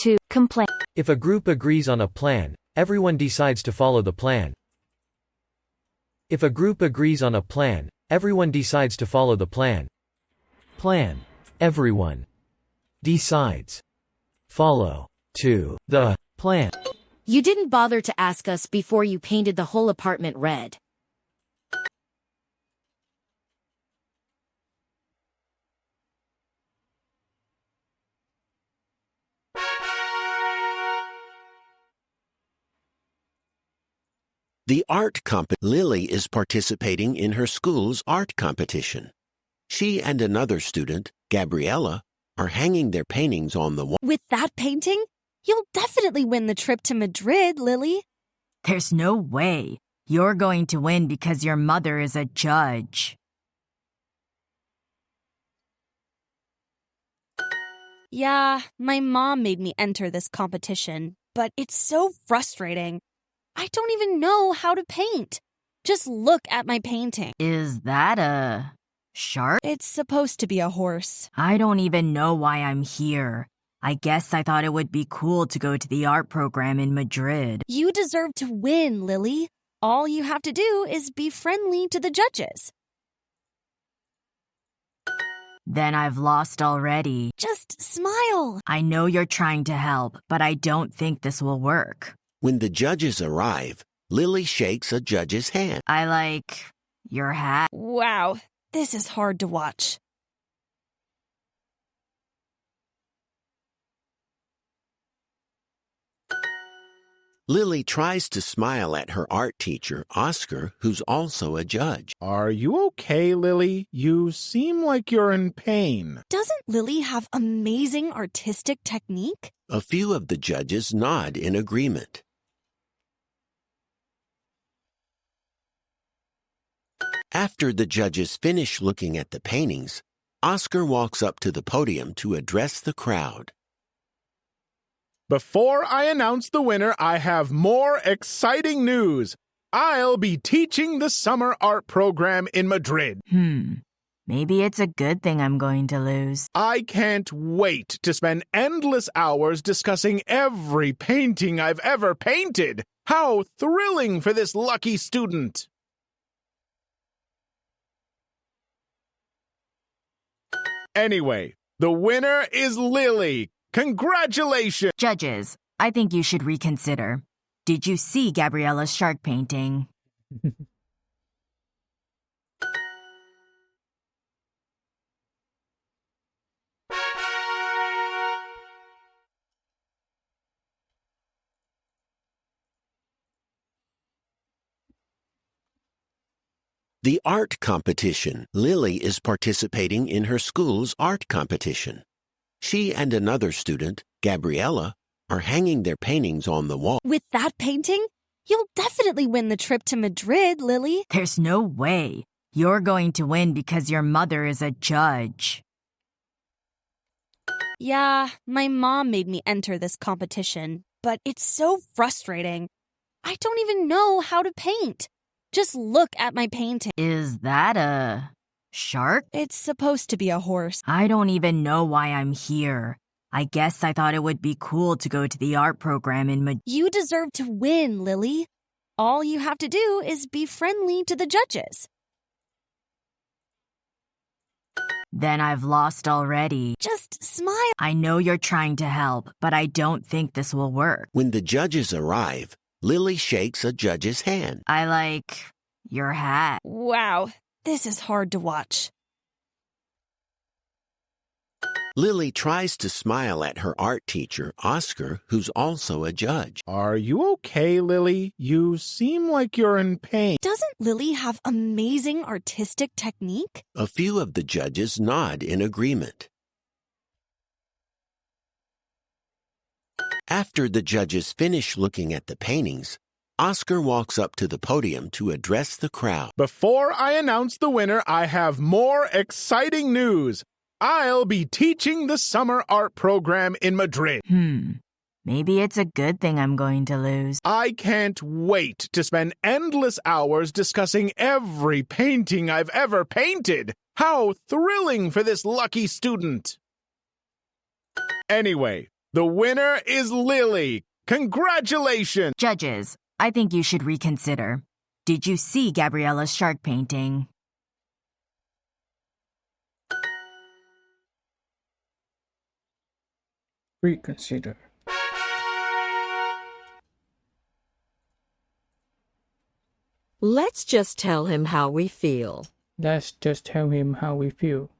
S5: to complain.
S4: If a group agrees on a plan, everyone decides to follow the plan. If a group agrees on a plan, everyone decides to follow the plan. Plan. Everyone decides. Follow. 2. The plan.
S6: You didn't bother to ask us before you painted the whole apartment red.
S14: The Lily is participating in her school's art competition. She and another student, Gabriella, are hanging their paintings on the wall.
S15: With that painting, you'll definitely win the trip to Madrid, Lily.
S11: There's no way. You're going to win because your mother is a judge.
S15: Yeah, my mom made me enter this competition, but it's so frustrating. I don't even know how to paint. Just look at my painting.
S11: Is that a shark?
S15: It's supposed to be a horse.
S11: I don't even know why I'm here. I guess I thought it would be cool to go to the art program in Madrid.
S15: You deserve to win, Lily. All you have to do is be friendly to the judges.
S11: Then I've lost already.
S15: Just smile.
S11: I know you're trying to help, but I don't think this will work.
S14: When the judges arrive, Lily shakes a judge's hand.
S11: I like your hat.
S15: Wow, this is hard to watch.
S14: Lily tries to smile at her art teacher, Oscar, who's also a judge.
S16: Are you okay, Lily? You seem like you're in pain.
S15: Doesn't Lily have amazing artistic technique?
S14: A few of the judges nod in agreement. After the judges finish looking at the paintings, Oscar walks up to the podium to address the crowd.
S16: Before I announce the winner, I have more exciting news. I'll be teaching the summer art program in Madrid.
S11: Maybe it's a good thing I'm going to lose.
S16: I can't wait to spend endless hours discussing every painting I've ever painted. How thrilling for this lucky student! Anyway, the winner is Lily. Congratulations!
S11: Judges, I think you should reconsider. Did you see Gabriella's shark painting?
S14: The art competition. Lily is participating in her school's art competition. She and another student, Gabriella, are hanging their paintings on the wall.
S15: With that painting, you'll definitely win the trip to Madrid, Lily.
S11: There's no way. You're going to win because your mother is a judge.
S15: Yeah, my mom made me enter this competition, but it's so frustrating. I don't even know how to paint. Just look at my painting.
S11: Is that a shark?
S15: It's supposed to be a horse.
S11: I don't even know why I'm here. I guess I thought it would be cool to go to the art program in Madrid.
S15: You deserve to win, Lily. All you have to do is be friendly to the judges.
S11: Then I've lost already.
S15: Just smile.
S11: I know you're trying to help, but I don't think this will work.
S14: When the judges arrive, Lily shakes a judge's hand.
S11: I like your hat.
S15: Wow, this is hard to watch.
S14: Lily tries to smile at her art teacher, Oscar, who's also a judge.
S16: Are you okay, Lily? You seem like you're in pain.
S15: Doesn't Lily have amazing artistic technique?
S14: A few of the judges nod in agreement. After the judges finish looking at the paintings, Oscar walks up to the podium to address the crowd.
S16: Before I announce the winner, I have more exciting news. I'll be teaching the summer art program in Madrid.
S11: Maybe it's a good thing I'm going to lose.
S16: I can't wait to spend endless hours discussing every painting I've ever painted. How thrilling for this lucky student! Anyway, the winner is Lily. Congratulations!
S11: Judges, I think you should reconsider. Did you see Gabriella's shark painting?
S1: Reconsider.
S17: Let's just tell him how we feel.
S1: Let's just tell him how we feel.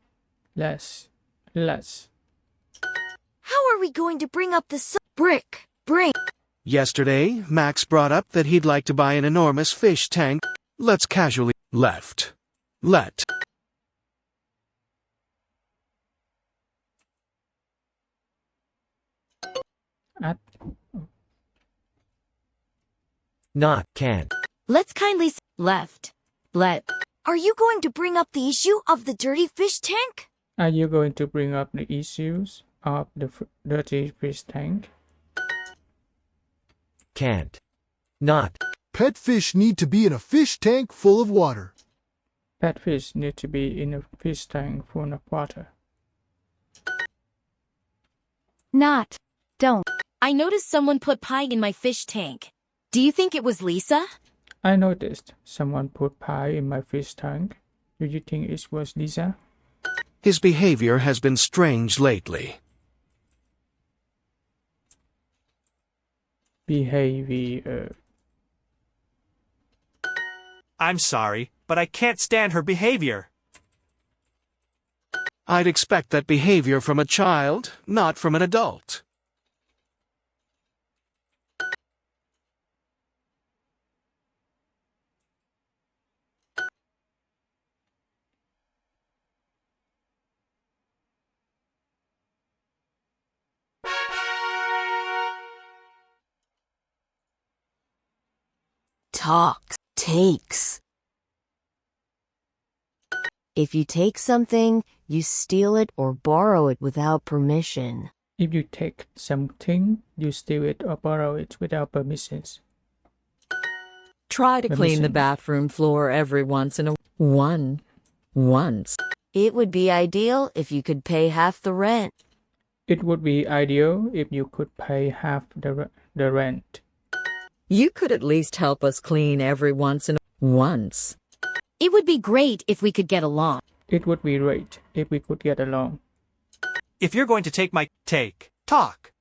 S1: Let's.
S6: How are we going to bring up the brick? Bring.
S13: Yesterday, Max brought up that he'd like to buy an enormous fish tank. Let's casually left. Let.
S1: At.
S4: Not, can.
S6: Let's kindly left. Let. Are you going to bring up the issue of the dirty fish tank?
S1: Are you going to bring up the issues of the dirty fish tank?
S4: Can't. Not.
S8: Pet fish need to be in a fish tank full of water.
S1: Pet fish need to be in a fish tank full of water.
S5: Not. Don't.
S6: I noticed someone put pie in my fish tank. Do you think it was Lisa?
S1: I noticed someone put pie in my fish tank. Do you think it was Lisa?
S13: His behavior has been strange lately.
S1: Behavior.
S7: I'm sorry, but I can't stand her behavior.
S13: I'd expect that behavior from a child, not from an adult.
S17: Talks, takes. If you take something, you steal it or borrow it without permission.
S1: If you take something, you steal it or borrow it without permissions.
S17: Try to clean the bathroom floor every once in a once. It would be ideal if you could pay half the rent.
S1: It would be ideal if you could pay half the rent.
S17: You could at least help us clean every once.
S6: It would be great if we could get along.
S1: It would be great if we could get along.
S7: If you're going to take my talk.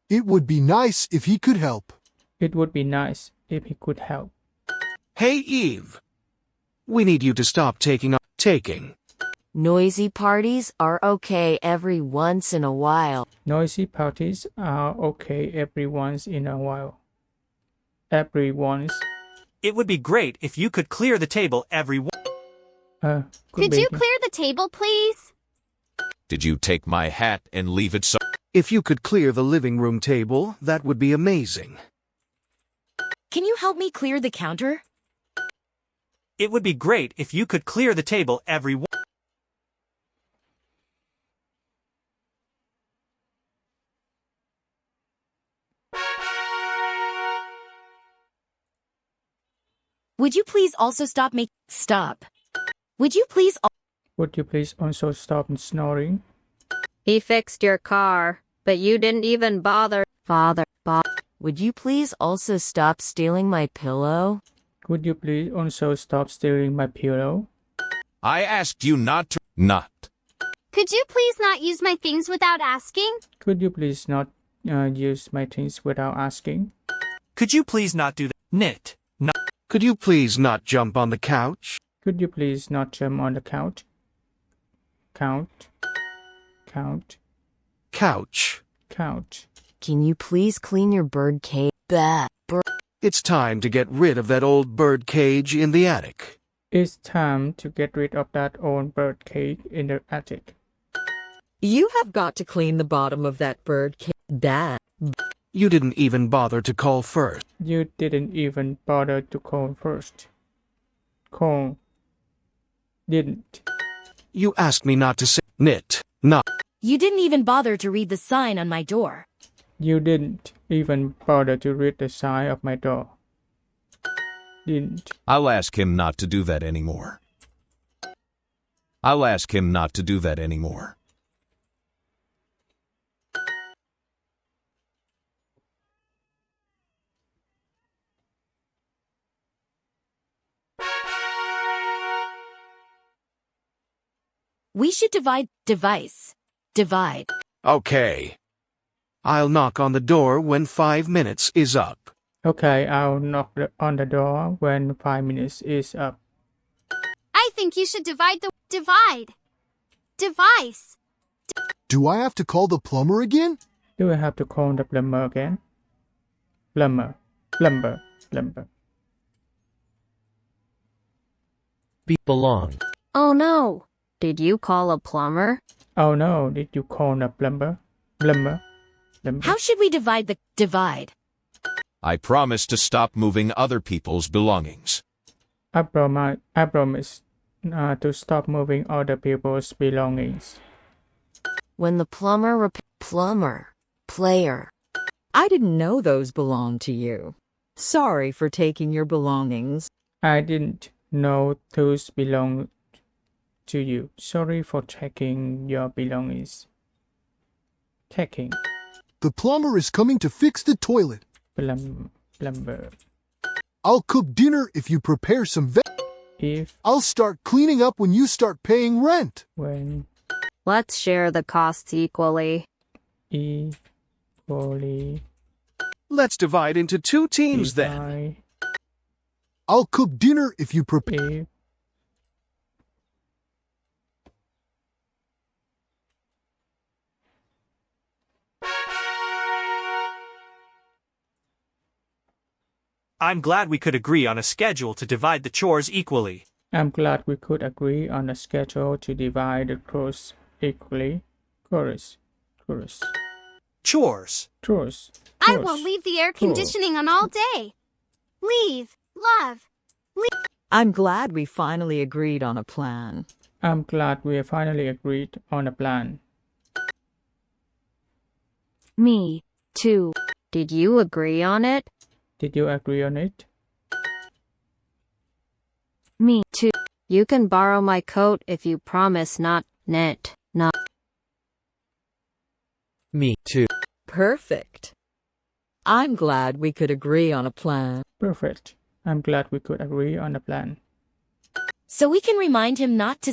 S8: It would be nice if he could help.
S1: It would be nice if he could help.
S13: Hey, Eve. We need you to stop taking.
S17: Noisy parties are okay every once in a while.
S1: Noisy parties are okay every once in a while. Every once.
S7: It would be great if you could clear the table every
S9: Could you clear the table, please?
S10: Did you take my hat and leave it so?
S13: If you could clear the living room table, that would be amazing.
S6: Can you help me clear the counter?
S7: It would be great if you could clear the table every
S6: Would you please also stop Stop. Would you please
S1: also stop snoring?
S12: He fixed your car, but you didn't even bother.
S17: Would you please also stop stealing my pillow?
S1: Would you please also stop stealing my pillow?
S10: I asked you not to. Not.
S9: Could you please not use my things without asking?
S1: Could you please not use my things without asking?
S7: Could you please not do that? Knit. Not.
S13: Could you please not jump on the couch?
S1: Could you please not jump on the couch? Couch.
S17: Can you please clean your bird cage?
S13: It's time to get rid of that old bird cage in the attic.
S1: It's time to get rid of that old bird cage in the attic.
S17: You have got to clean the bottom of that bird cage.
S13: You didn't even bother to call first.
S1: You didn't even bother to call first. Didn't.
S13: You asked me not to say knit. Not.
S6: You didn't even bother to read the sign on my door.
S1: You didn't even bother to read the sign of my door. Didn't.
S10: I'll ask him not to do that anymore.
S6: We should divide.
S13: Okay. I'll knock on the door when 5 minutes is up.
S1: Okay, I'll knock on the door when 5 minutes is up.
S9: I think you should divide the device.
S8: Do I have to call the plumber again?
S1: Do I have to call the plumber again? Plumber.
S4: Belong.
S12: Oh no! Did you call a plumber?
S1: Oh no, did you call a plumber? Plumber.
S6: How should we divide?
S10: I promise to stop moving other people's belongings.
S1: I promise to stop moving other people's belongings.
S17: When the plumber player. I didn't know those belonged to you. Sorry for taking your belongings.
S1: I didn't know those belonged to you. Sorry for taking your belongings. Taking.
S8: The plumber is coming to fix the toilet.
S1: Plumber.
S8: I'll cook dinner if you prepare some I'll start cleaning up when you start paying rent.
S1: When.
S12: Let's share the costs equally.
S1: Equally.
S13: Let's divide into 2 teams then.
S8: I'll cook dinner if you prepare.
S7: I'm glad we could agree on a schedule to divide the chores equally.
S1: I'm glad we could agree on a schedule to divide the chores equally.
S7: Chores.
S9: I won't leave the air conditioning on all day. Leave.
S17: I'm glad we finally agreed on a plan.
S1: I'm glad we finally agreed on a plan.
S12: Me, too. Did you agree on it?
S1: Did you agree on it?
S12: Me, too. You can borrow my coat if you promise not.
S4: Me too.
S17: Perfect. I'm glad we could agree on a plan.
S1: Perfect. I'm glad we could agree on a plan.
S6: So we can remind him not.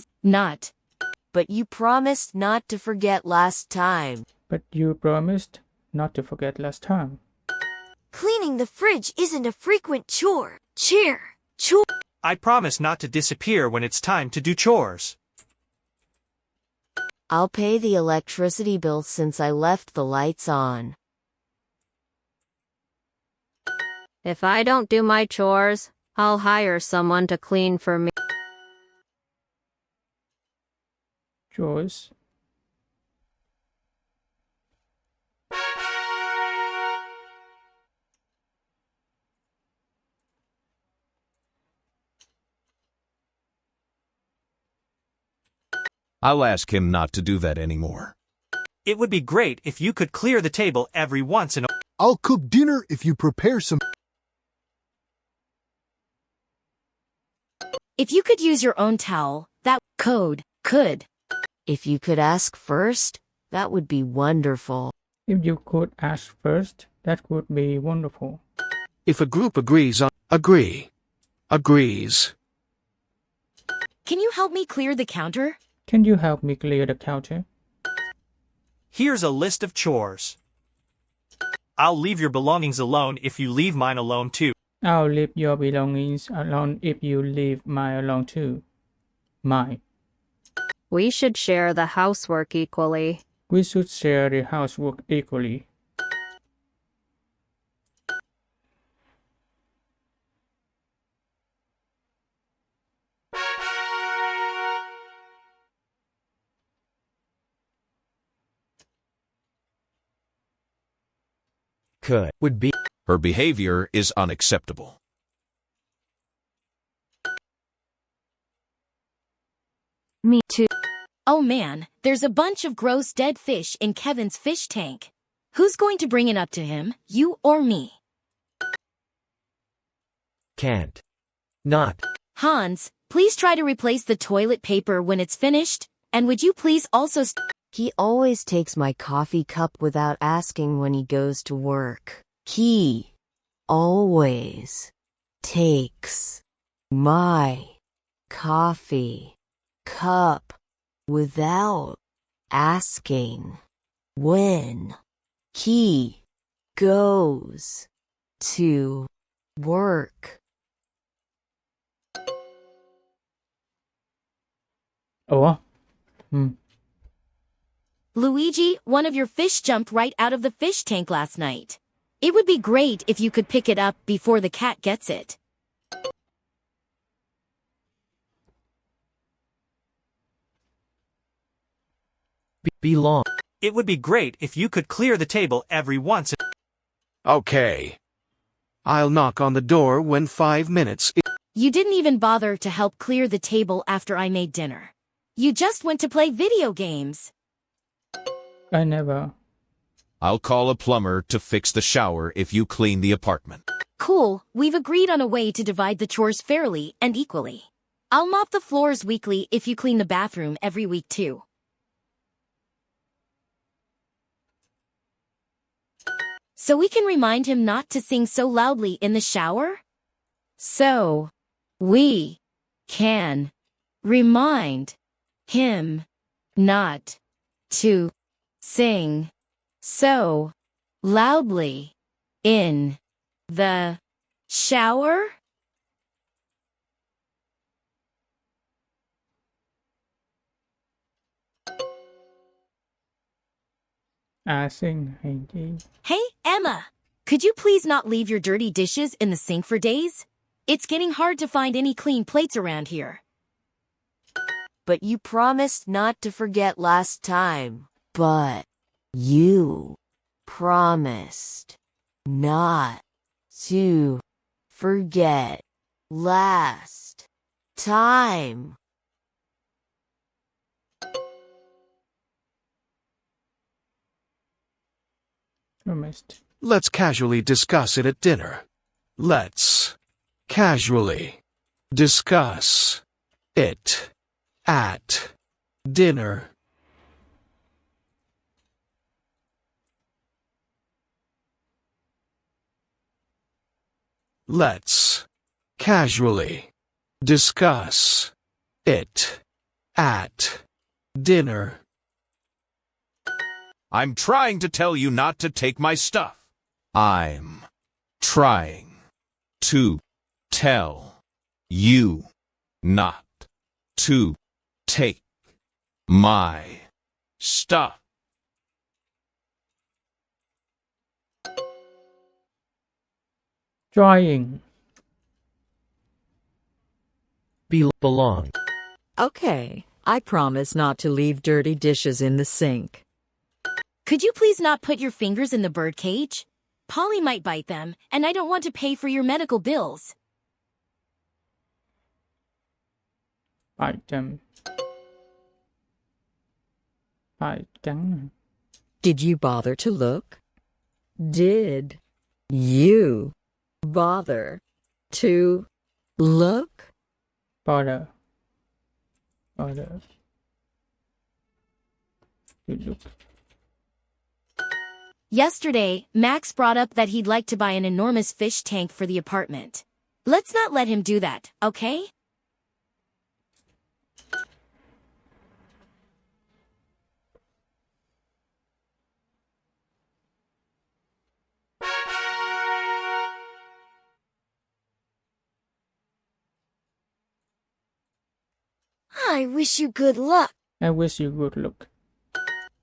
S6: But you promised not to forget last time.
S1: But you promised not to forget last time.
S6: Cleaning the fridge isn't a frequent chore.
S7: I promise not to disappear when it's time to do chores.
S6: I'll pay the electricity bill since I left the lights on.
S12: If I don't do my chores, I'll hire someone to clean for me.
S1: Chores.
S10: I'll ask him not to do that anymore.
S7: It would be great if you could clear the table every once in a while.
S8: I'll cook dinner if you prepare some.
S6: If you could use your own towel, that could. If you could ask first, that would be wonderful.
S1: If you could ask first, that would be wonderful.
S13: If a group agrees on agrees.
S6: Can you help me clear the counter?
S1: Can you help me clear the counter?
S7: Here's a list of chores. I'll leave your belongings alone if you leave mine alone too.
S1: I'll leave your belongings alone if you leave mine alone too. Mine.
S12: We should share the housework equally.
S1: We should share the housework equally.
S4: Would be.
S10: Her behavior is unacceptable.
S6: Me too. Oh man, there's a bunch of gross dead fish in Kevin's fish tank. Who's going to bring it up to him, you or me?
S4: Can't. Not.
S6: Hans, please try to replace the toilet paper when it's finished, and would you please also He always takes my coffee cup without asking when he goes to work. He always takes my coffee cup without asking when He goes to work.
S1: Ủa?
S6: Luigi, one of your fish jumped right out of the fish tank last night. It would be great if you could pick it up before the cat gets it.
S4: Belong.
S7: It would be great if you could clear the table every once in
S13: Okay. I'll knock on the door when 5 minutes.
S6: You didn't even bother to help clear the table after I made dinner. You just went to play video games.
S1: I never.
S10: I'll call a plumber to fix the shower if you clean the apartment.
S6: Cool, we've agreed on a way to divide the chores fairly and equally. I'll mop the floors weekly if you clean the bathroom every week too. So we can remind him not to sing so loudly in the shower? So we can remind him not to sing so loudly in the shower?
S1: Xinh hay gì?
S6: Hey, Emma! Could you please not leave your dirty dishes in the sink for days? It's getting hard to find any clean plates around here.
S17: But you promised not to forget last time. But you promised not to forget last time.
S1: Promised.
S13: Let's casually discuss it at dinner. Let's casually discuss it at dinner. Let's casually discuss it at dinner.
S10: I'm trying to tell you not to take my stuff. I'm trying to tell you not to take my stuff.
S1: Trying.
S4: Belong.
S17: Okay, I promise not to leave dirty dishes in the sink.
S6: Could you please not put your fingers in the bird cage? Polly might bite them, and I don't want to pay for your medical bills.
S1: Phải chăm. Phải cắn.
S17: Did you bother to look? Did you bother to look?
S1: Bother. Bother. You look.
S6: Yesterday, Max brought up that he'd like to buy an enormous fish tank for the apartment. Let's not let him do that, okay? I wish you good luck.
S1: I wish you good luck.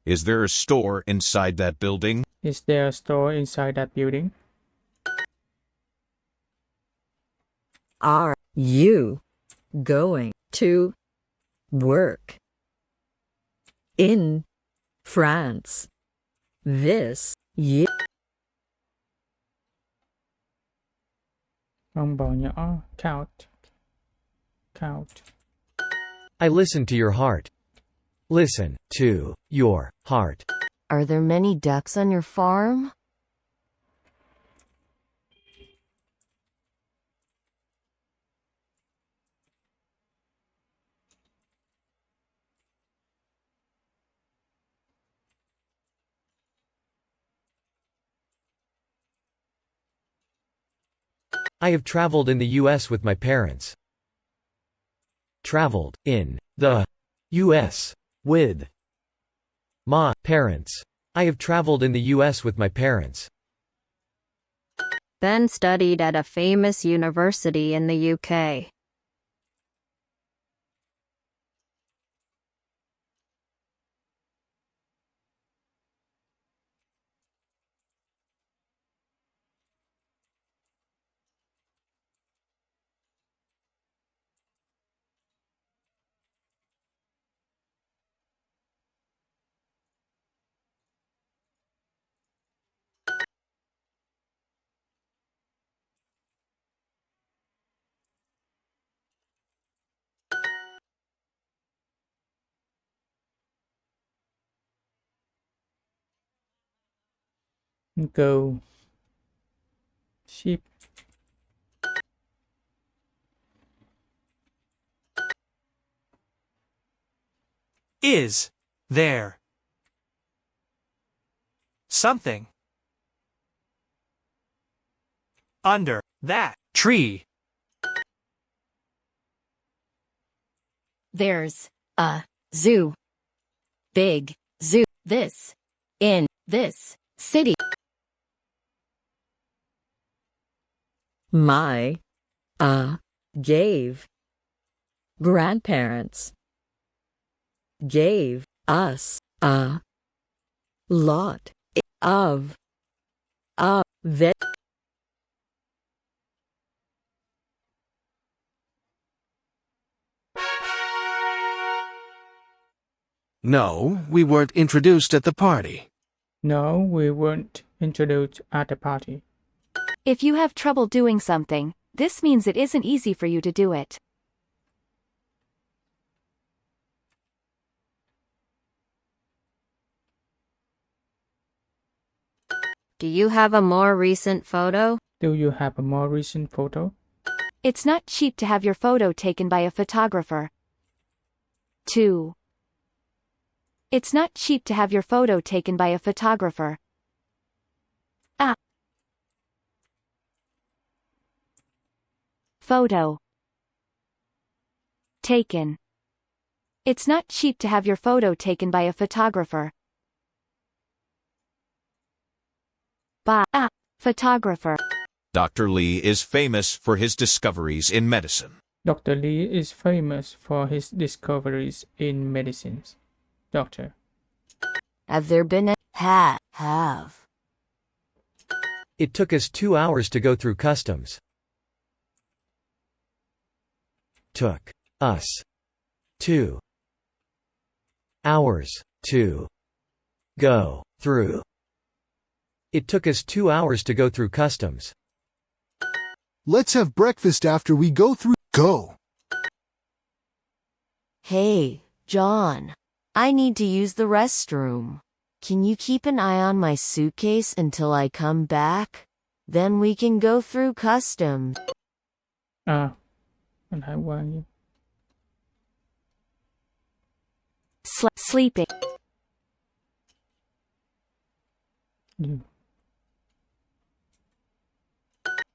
S10: Is there a store inside that building?
S1: Is there a store inside that building?
S17: Are you going to work in France this year?
S1: Con bò nhỏ. Count. Count.
S4: I listen to your heart. Listen to your heart.
S6: Are there many ducks on your farm?
S4: I have traveled in the U.S. with my parents. Traveled in the U.S. with my parents. I have traveled in the US with my parents.
S12: Ben studied at a famous university in the UK.
S1: Go. Sheep.
S7: Is there something under that tree?
S6: There's a zoo. Big zoo. This. In this city.
S17: My gave grandparents gave us a lot of vet.
S13: No, we weren't introduced at the party.
S1: No, we weren't introduced at the party.
S5: If you have trouble doing something, this means it isn't easy for you to do it.
S12: Do you have a more recent photo?
S1: Do you have a more recent photo?
S5: It's not cheap to have your photo taken by a photographer. 2. It's not cheap to have your photo taken by a photographer. Photo. Taken. It's not cheap to have your photo taken by a photographer. By a photographer.
S10: Dr. Lee is famous for his discoveries in medicine.
S1: Dr. Lee is famous for his discoveries in medicines. Doctor.
S6: Have there been a have?
S4: It took us 2 hours to go through customs. Took us 2 hours to go through. It took us 2 hours to go through customs.
S8: Let's have breakfast after we go through. Go.
S6: Hey, John. I need to use the restroom. Can you keep an eye on my suitcase until I come back? Then we can go through customs.
S1: And I want you.
S5: Sleeping.
S1: You.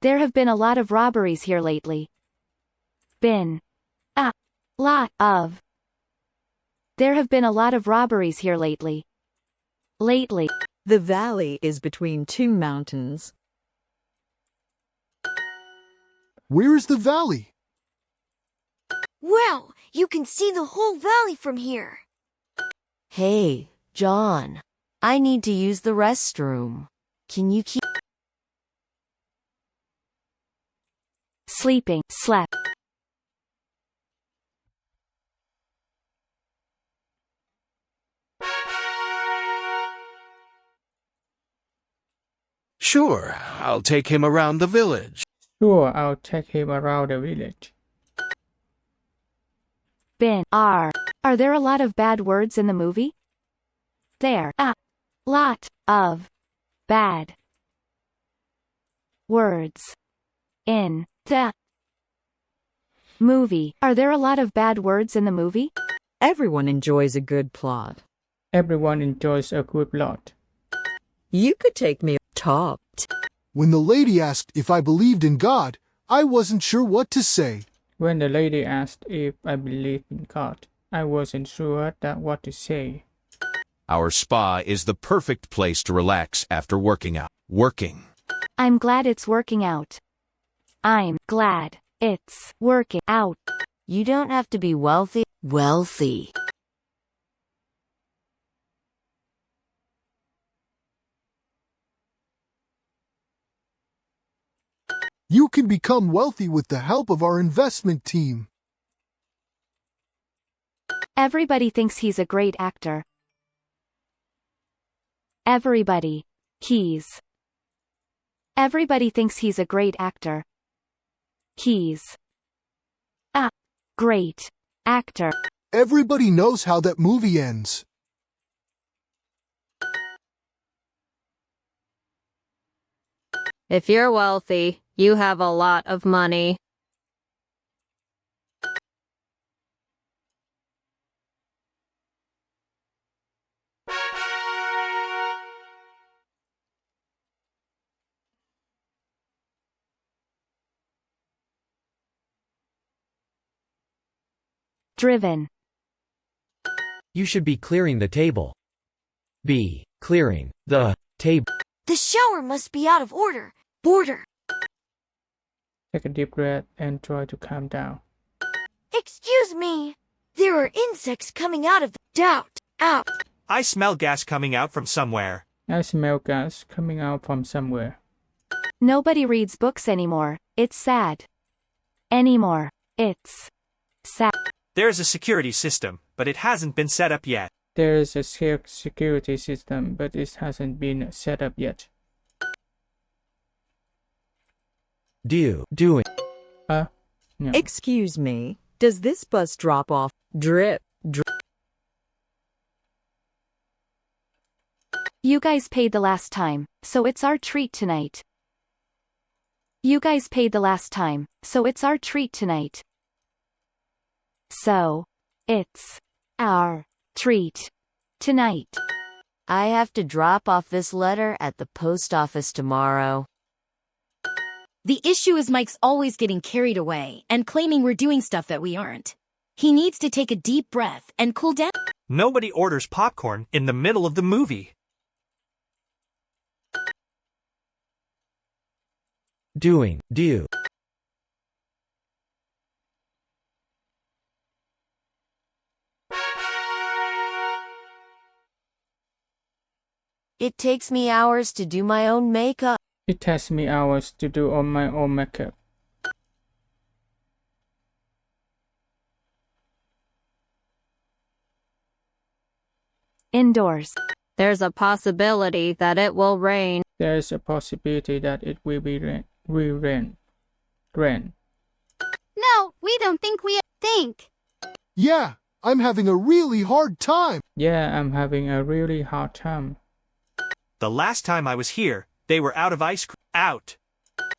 S5: There have been a lot of robberies here lately. Been. A lot of. There have been a lot of robberies here lately. Lately.
S17: The valley is between 2 mountains.
S8: Where is the valley?
S9: Wow, you can see the whole valley from here.
S6: Hey, John. I need to use the restroom. Can you keep...
S5: Sleeping. Slept.
S13: Sure, I'll take him around the village.
S1: Sure, I'll take him around the village.
S5: Been. Are there a lot of bad words in the movie? There. A lot of bad words in the movie. Are there a lot of bad words in the movie?
S17: Everyone enjoys a good plot.
S1: Everyone enjoys a good plot.
S17: You could take me topped.
S8: When the lady asked if I believed in God, I wasn't sure what to say.
S1: When the lady asked if I believed in God, I wasn't sure what to say.
S10: Our spa is the perfect place to relax after working out. Working.
S5: I'm glad it's working out. I'm glad it's working out.
S6: You don't have to be wealthy. Wealthy.
S8: You can become wealthy with the help of our investment team.
S5: Everybody thinks he's a great actor. Everybody. He's. Everybody thinks he's a great actor. He's a great actor.
S8: Everybody knows how that movie ends.
S12: If you're wealthy, you have a lot of money.
S5: Driven.
S4: You should be clearing the table. B. Clearing the table.
S9: The shower must be out of order. Border.
S1: Take a deep breath and try to calm down.
S9: Excuse me. There are insects coming out of the doubt. Out.
S7: I smell gas coming out from somewhere.
S1: I smell gas coming out from somewhere.
S5: Nobody reads books anymore. It's sad. Anymore. It's sad.
S7: There's a security system, but it hasn't been set up yet.
S1: There is a security system, but it hasn't been set up yet.
S4: Doing.
S1: No.
S17: Excuse me, does this bus drop off? Drip.
S5: You guys paid the last time, so it's our treat tonight. You guys paid the last time, so it's our treat tonight. So, it's our treat tonight.
S6: I have to drop off this letter at the post office tomorrow.
S15: The issue is Mike's always getting carried away and claiming we're doing stuff that we aren't. He needs to take a deep breath and cool down.
S7: Nobody orders popcorn in the middle of the movie.
S4: Do.
S6: It takes me hours to do my own makeup.
S1: It takes me hours to do all my own makeup.
S5: Indoors.
S12: There's a possibility that it will rain.
S1: There's a possibility that it will be rain.
S9: No, we don't think we think.
S8: Yeah, I'm having a really hard time.
S1: Yeah, I'm having a really hard time.
S7: The last time I was here, they were out of ice cream. Out.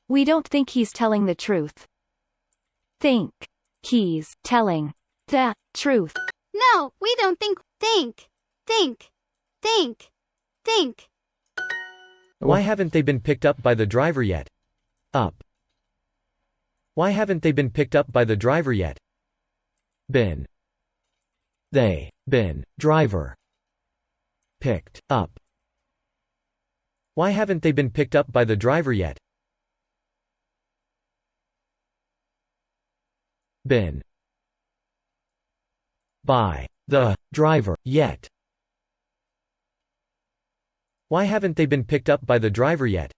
S5: We don't think he's telling the truth. Think. He's telling the truth.
S9: No, we don't think. Think.
S4: Why haven't they been picked up by the driver yet? Up. Why haven't they been picked up by the driver yet? Been. They. Been. Driver. Picked. Up. Why haven't they been picked up by the driver yet? Been. By. The. Driver. Yet. Why haven't they been picked up by the driver yet?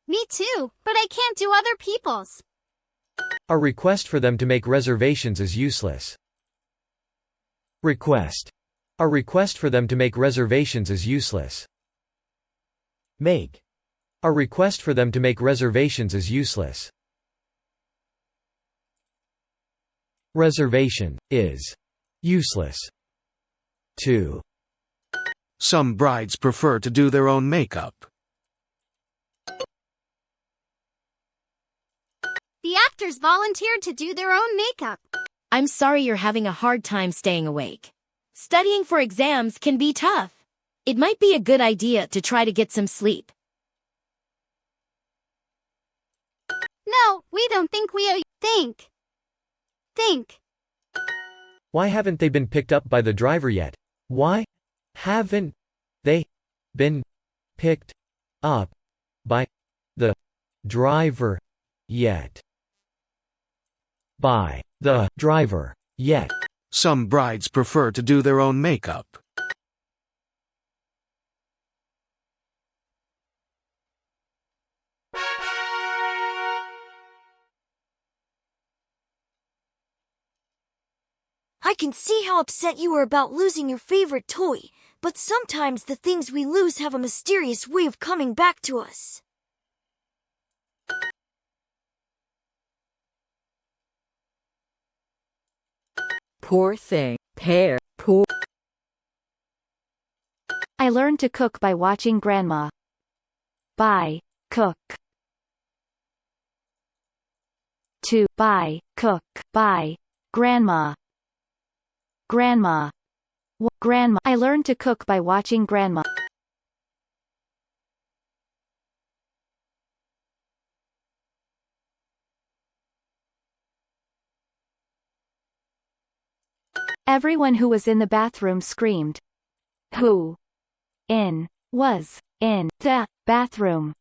S9: Me too, but I can't do other people's.
S4: A request for them to make reservations is useless. Request. A request for them to make reservations is useless. Make. A request for them to make reservations is useless. Reservation is useless. To.
S13: Some brides prefer to do their own makeup.
S9: The actors volunteered to do their own makeup.
S15: I'm sorry you're having a hard time staying awake. Studying for exams can be tough. It might be a good idea to try to get some sleep.
S9: No, we don't think we think.
S4: Why haven't they been picked up by the driver yet? Why? Haven't they been picked up by the driver yet? By the driver yet.
S13: Some brides prefer to do their own makeup.
S9: I can see how upset you are about losing your favorite toy, but sometimes the things we lose have a mysterious way of coming back to us.
S17: Poor thing. Pear. Poor.
S5: I learned to cook by watching Grandma. Buy, cook. To buy, cook, buy, Grandma. Grandma. Grandma. I learned to cook by watching Grandma. Everyone who was in the bathroom screamed. Who? Was in the bathroom.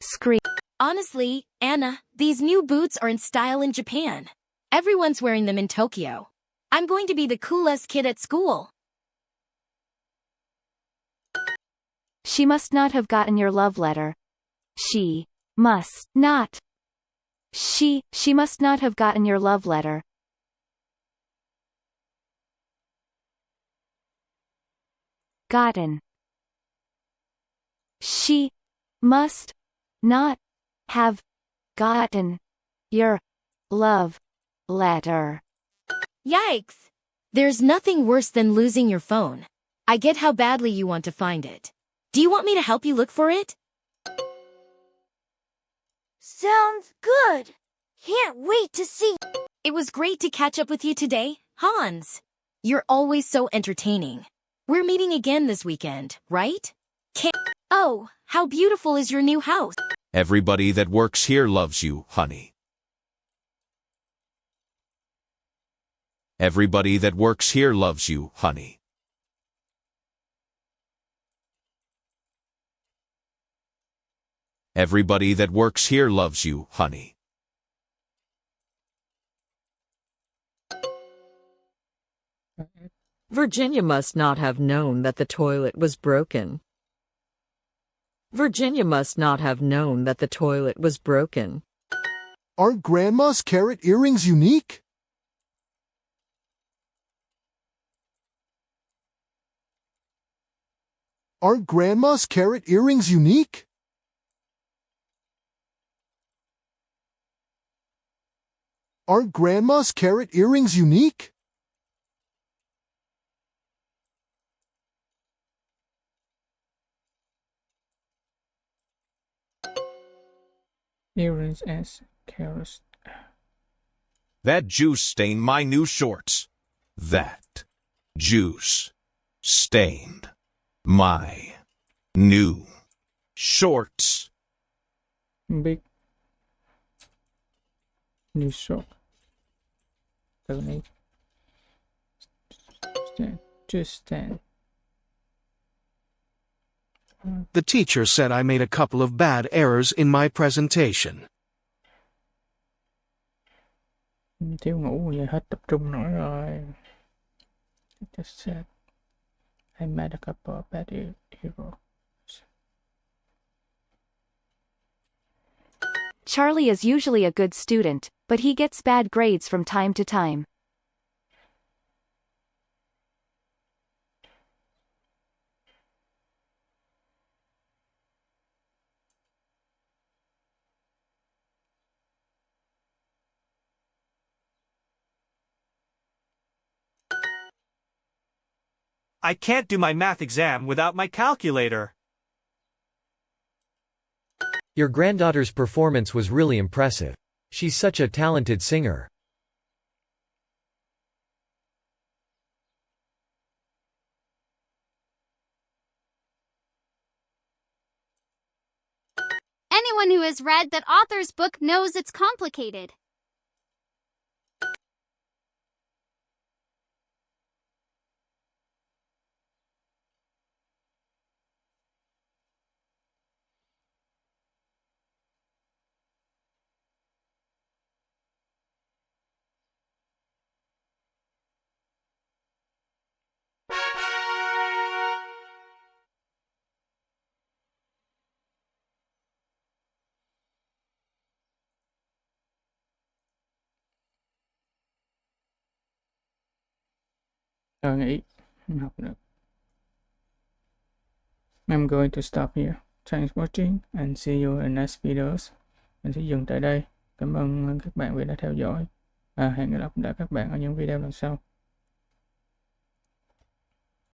S5: Scream.
S6: Honestly, Anna, these new boots are in style in Japan. Everyone's wearing them in Tokyo. I'm going to be the coolest kid at school.
S5: She must not have gotten your love letter. She must not. She must not have gotten your love letter. Gotten. She must not have gotten your love letter.
S6: Yikes! There's nothing worse than losing your phone. I get how badly you want to find it. Do you want me to help you look for it?
S9: Sounds good. Can't wait to see.
S6: It was great to catch up with you today, Hans. You're always so entertaining. We're meeting again this weekend, right? Oh, how beautiful is your new house?
S10: Everybody that works here loves you, honey. Everybody that works here loves you, honey. Everybody that works here loves you, honey.
S17: Virginia must not have known that the toilet was broken. Virginia must not have known that the toilet was broken.
S8: Aren't Grandma's carrot earrings unique? Aren't Grandma's carrot earrings unique? Aren't Grandma's carrot earrings unique?
S1: Earrings as carrots.
S10: That juice stained my new shorts. That juice stained my new shorts.
S1: Big new short. Doesn't need. Just stand.
S13: The teacher said I made a couple of bad errors in my presentation.
S1: Thiếu ngủ vậy hết tập trung nổi rồi. Just said I made a couple of bad errors.
S5: Charlie is usually a good student, but he gets bad grades from time to time.
S7: I can't do my math exam without my calculator.
S4: Your granddaughter's performance was really impressive. She's such a talented singer.
S18: Anyone who has read that author's book knows it's complicated.
S1: Tôi nghĩ không học được. I'm going to stop here. Thanks for watching and see you in next videos. Mình sẽ dừng tại đây. Cảm ơn các bạn vì đã theo dõi. Hẹn gặp lại các bạn ở những video lần sau.